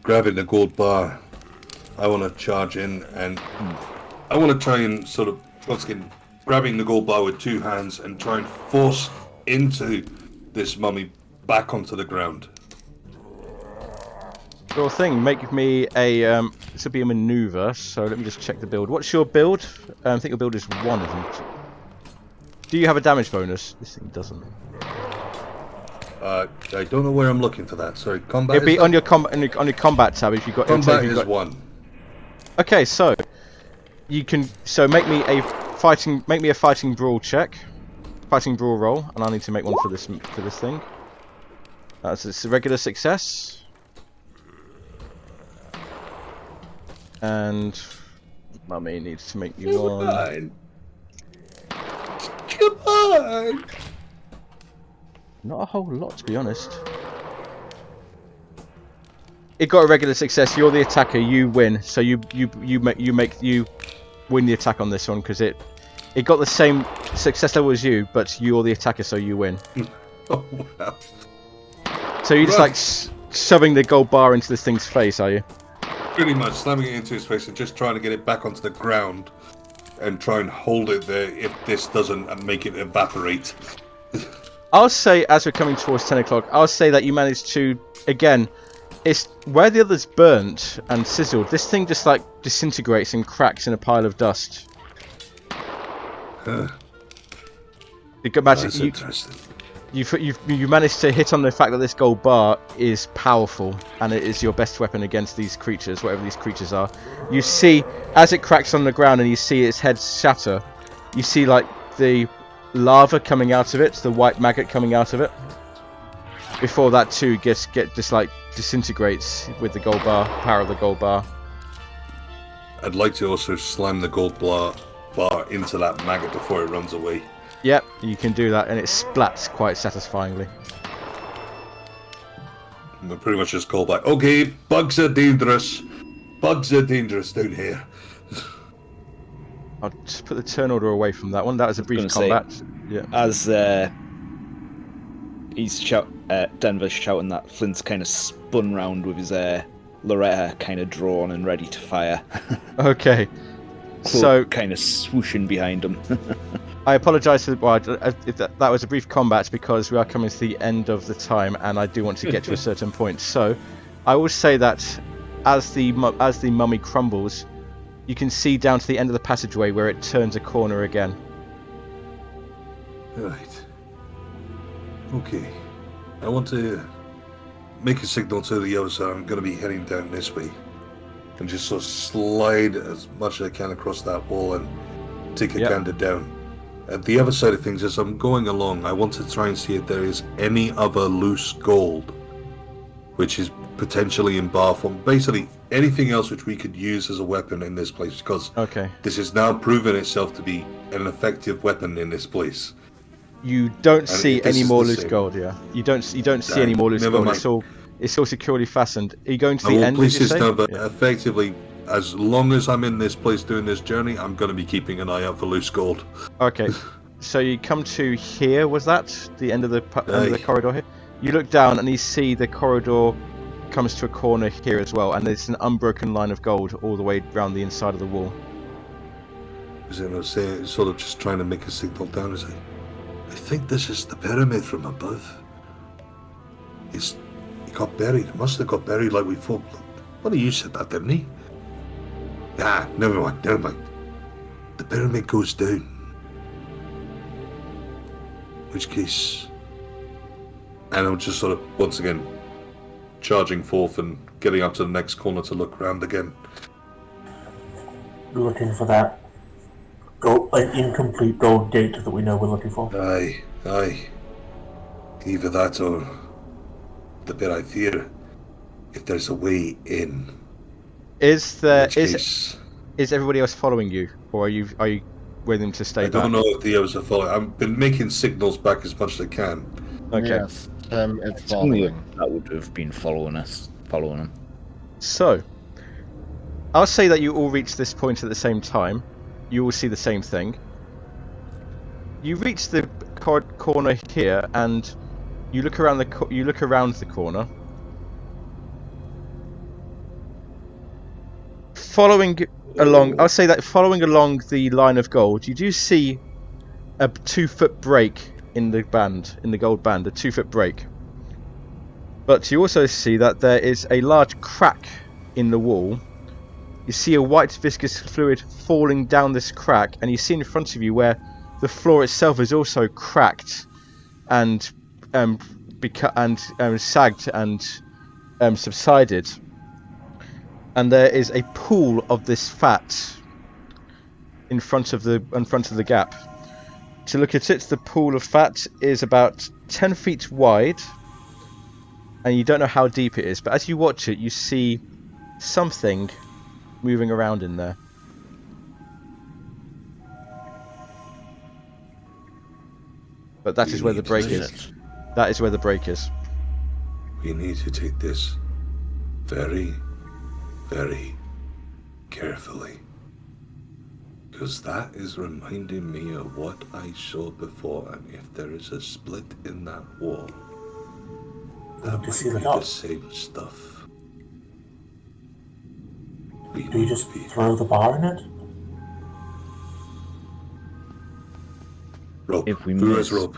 Grabbing the gold bar. I want to charge in and I want to try and sort of grabbing the gold bar with 2 hands and try and force into this mummy back onto the ground. Sure thing. Make me a this will be a maneuver. So let me just check the build. What's your build? I think your build is 1, isn't it? Do you have a damage bonus? This thing doesn't. I don't know where I'm looking for that. Sorry, combat. It'll be on your combat tab if you got. Combat if you've is got... 1. Okay, so you can make me a fighting brawl check, fighting brawl roll, and I need to make one for this thing. It's a regular success. And Mummy needs to make you one. Come on! Not a whole lot, to be honest. It got a regular success. You're the attacker. You win. So you win the attack on this one because it got the same success level as you, but you're the attacker, so you win. Oh wow! So you're just like shoving the gold bar into this thing's face, are you? Pretty much slamming it into his face and just trying to get it back onto the ground and try and hold it there if this doesn't make it evaporate. I'll say, as we're coming towards 10 o'clock, I'll say that you managed to, again, it's where the others burnt and sizzled, this thing just like disintegrates and cracks in a pile of dust. Huh. That's interesting. You managed to hit on the fact that this gold bar is powerful and it is your best weapon against these creatures, whatever these creatures are. You see, as it cracks on the ground and you see its head shatter, you see like the lava coming out of it, the white maggot coming out of it. Before that too disintegrates with the gold bar, power of the gold bar. I'd like to also slam the gold bar into that maggot before it runs away. Yep, you can do that, and it splats quite satisfyingly. We pretty much just call back. Okay, bugs are dangerous. Bugs are dangerous down here. I'll just put the turn order away from that one. That was a brief combat. Yeah. As Denver's shouting that, Flint's kind of spun round with his Loretta kind of drawn and ready to fire. Okay. Cloak So kind of swooshing behind him. I apologise for that was a brief combat because we are coming to the end of the time, and I do want to get to a certain point. So, I will say that as the mummy crumbles, you can see down to the end of the passageway where it turns a corner again. Right. Okay. I want to make a signal to the others that I'm going to be heading down this way, and just sort of slide as much as I can across that wall and take a gander down. At the other side of things, as I'm going along, I want to try and see if there is any other loose gold, which is potentially in bar form. Basically, anything else which we could use as a weapon in this place, because this has now proven itself to be an effective weapon in this place. You don't see any more loose gold, yeah. You don't see any more loose gold. Mind. It's all securely fastened. Are you going to the end? Place this down, but effectively, as long as I'm in this place doing this journey, I'm going to be keeping an eye out for loose gold. Okay, so you come to here. Was that the end of the corridor here? You look down and you see the corridor comes to a corner here as well, and there's an unbroken line of gold all the way around the inside of the wall. As I was saying, sort of just trying to make a signal down. As I think this is the pyramid from above. It got buried. It must have got buried like we thought. What you said that, didn't he? Ah, never mind. The pyramid goes down. In which case... And I'm just sort of, once again, charging forth and getting up to the next corner to look around again. Looking for that incomplete gold gate that we know we're looking for. Aye. Either that or the bit I fear, if there's a way in. Is everybody else following you, or are you willing to stay back? I don't know if the others are following. I've been making signals back as much as I can. Okay. Yes, it's following. That would have been following them. So, I'll say that you all reach this point at the same time. You all see the same thing. You reach the corner here, and you look around the corner. Following along the line of gold, you do see a 2-foot break in the gold band, a 2-foot break. But you also see that there is a large crack in the wall. You see a white viscous fluid falling down this crack, and you see in front of you where the floor itself is also cracked and sagged and subsided. And there is a pool of this fat in front of the gap. To look at it, the pool of fat is about 10 feet wide, and you don't know how deep it is. But as you watch it, you see something moving around in there. But that is where the break is. That is where the break is. We need to take this very, very carefully. Because that is reminding me of what I saw before, and if there is a split in that wall, that might be the same stuff. Do you just throw the bar in it? Rope. If we Who miss- has rope?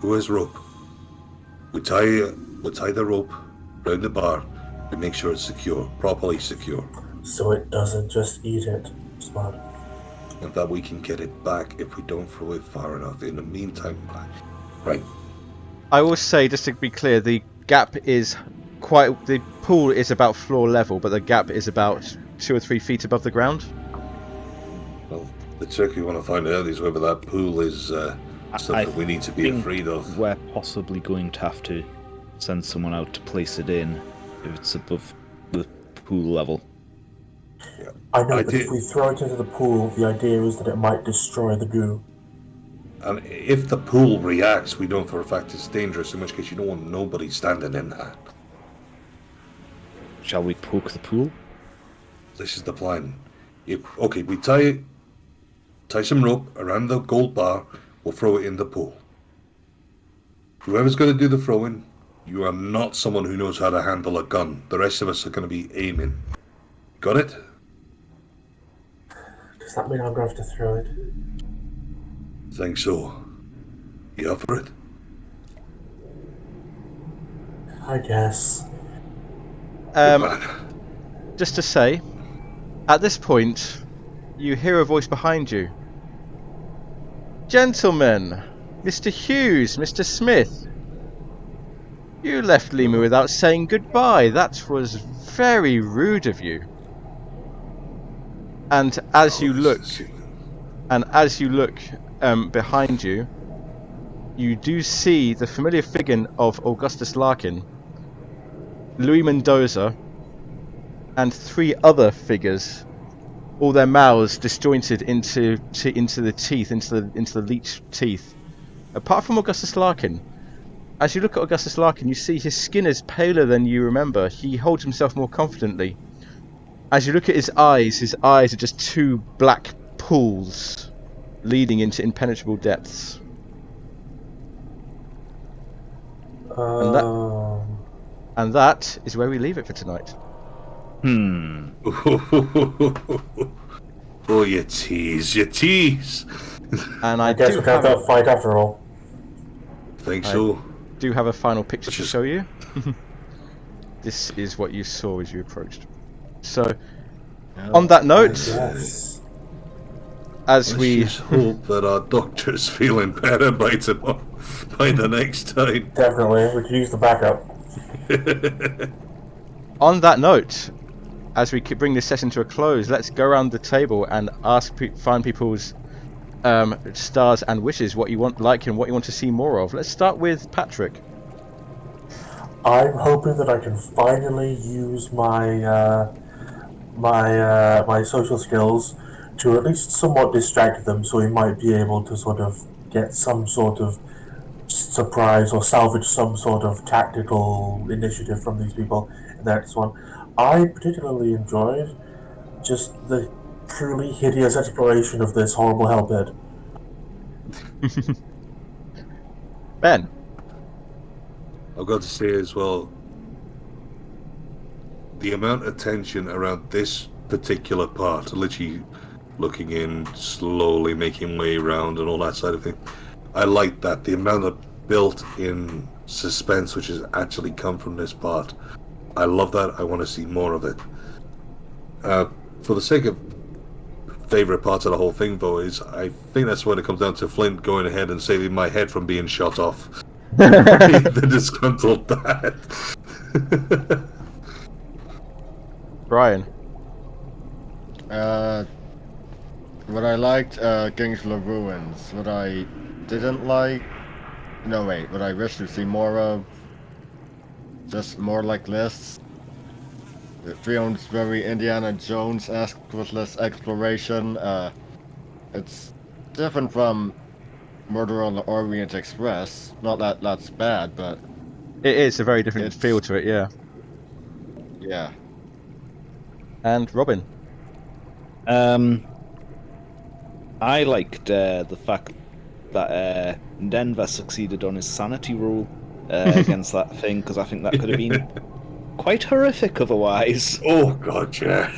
Who has rope? We tie the rope round the bar and make sure it's secure, properly secure, So it doesn't just eat it. Smart. and that we can get it back if we don't throw it far enough. In the meantime, right. I will say, just to be clear, the pool is about floor level, but the gap is about 2 or 3 feet above the ground. Well, the trick we want to find out is whether that pool is something we need to be think afraid of. We're possibly going to have to send someone out to place it in if it's above the pool level. I know, but if we throw it into the pool, the idea is that it might destroy the goo. And if the pool reacts, we know for a fact it's dangerous, in which case you don't want nobody standing in that. Shall we poke the pool? This is the plan. We tie some rope around the gold bar, we'll throw it in the pool. Whoever's going to do the throwing, you are not someone who knows how to handle a gun. The rest of us are going to be aiming. Got it? Does that mean I'm going to have to throw it? Think so. You up for it? I guess. Good man. Just to say, at this point, you hear a voice behind you. Gentlemen, Mr. Hughes, Mr. Smith, you left Lima without saying goodbye. That was very rude of you. And as you look behind you, you do see the familiar figure of Augustus Larkin, Louis Mendoza, and 3 other figures, all their mouths disjointed into the teeth, into the leech teeth. Apart from Augustus Larkin, as you look at Augustus Larkin, you see his skin is paler than you remember. He holds himself more confidently. As you look at his eyes are just 2 black pools leading into impenetrable depths. And that is where we leave it for tonight. Oh, you tease. And I guess we're going to have to fight after all. Think so. do have a final picture to Just- show you. This is what you saw as you approached. So, on that note, Yes. as Let's we just hope that our doctor's feeling better by the next time. Definitely. We could use the backup. on that note, as we bring this session to a close, let's go around the table and find people's stars and wishes, what you want and what you want to see more of. Let's start with Patrick. I'm hoping that I can finally use my my social skills to at least somewhat distract them, so we might be able to sort of get some sort of surprise or salvage some sort of tactical initiative from these people in the next one. I particularly enjoyed just the truly hideous exploration of this horrible hellpit. Ben. I've got to say as well, the amount of tension around this particular part, literally looking in, slowly making way around, and all that side of thing. I like that, the amount of built-in suspense which has actually come from this part. I love that. I want to see more of it. For the sake of favorite parts of the whole thing, though, is I think that's when it comes down to Flint going ahead and saving my head from being shot off. The disgruntled dad. Brian. What I liked, Gingsler Ruins. What I didn't like... No, wait. What I wish to see more of... Just more like lists. It feels very Indiana Jones-esque with less exploration. It's different from Murder on the Orient Express. Not that that's bad, but... It is a very different feel to it, yeah. Yeah. And Robin. I liked the fact that Denver succeeded on his sanity rule against that thing, because I think that could have been quite horrific otherwise. Oh, God, yeah.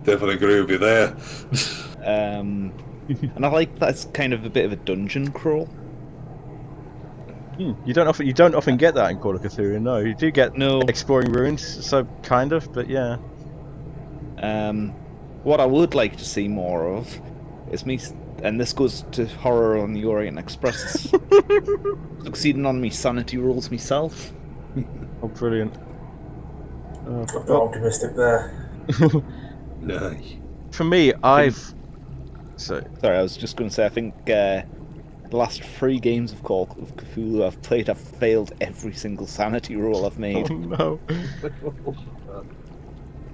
Definitely agree with you there. And I like that it's kind of a bit of a dungeon crawl. You don't often get that in Call of Cthulhu. No, you do get exploring ruins, so kind of, but yeah. What I would like to see more of is me, and this goes to Horror on the Orient Express, succeeding on me sanity rules myself. Oh, brilliant. A bit optimistic there. No. For me, Sorry, I was just going to say, I think the last 3 games of Call of Cthulhu I've played, I've failed every single sanity rule I've made. Oh no.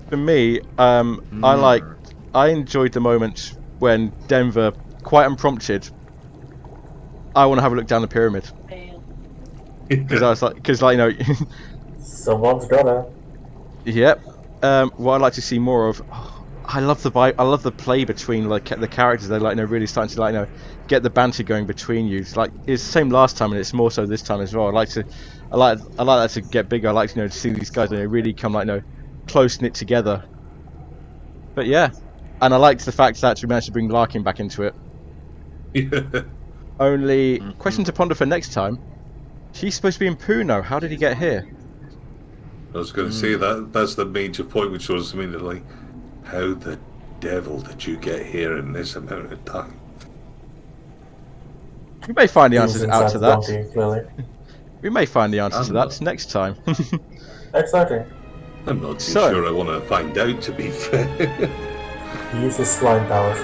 For me, I enjoyed the moment when Denver, quite unprompted, I want to have a look down the pyramid. Because I was like, Someone's gotta. Yep. What I'd like to see more of. I love the play between the characters. They're really starting to get the banter going between you. It's the same last time, and it's more so this time as well. I like that to get bigger. I like to see these guys really come close knit together. But yeah, and I liked the fact that we managed to bring Larkin back into it. Only question to ponder for next time. He's supposed to be in Peru now. How did he get here? I was going to say that's the major point, which was immediately, how the devil did you get here in this amount of time? We may find the answers out to that. Donkey, clearly. We may find the answers to that next time. Exciting. I'm not too sure I want to find out, to be fair. Use his slime powers.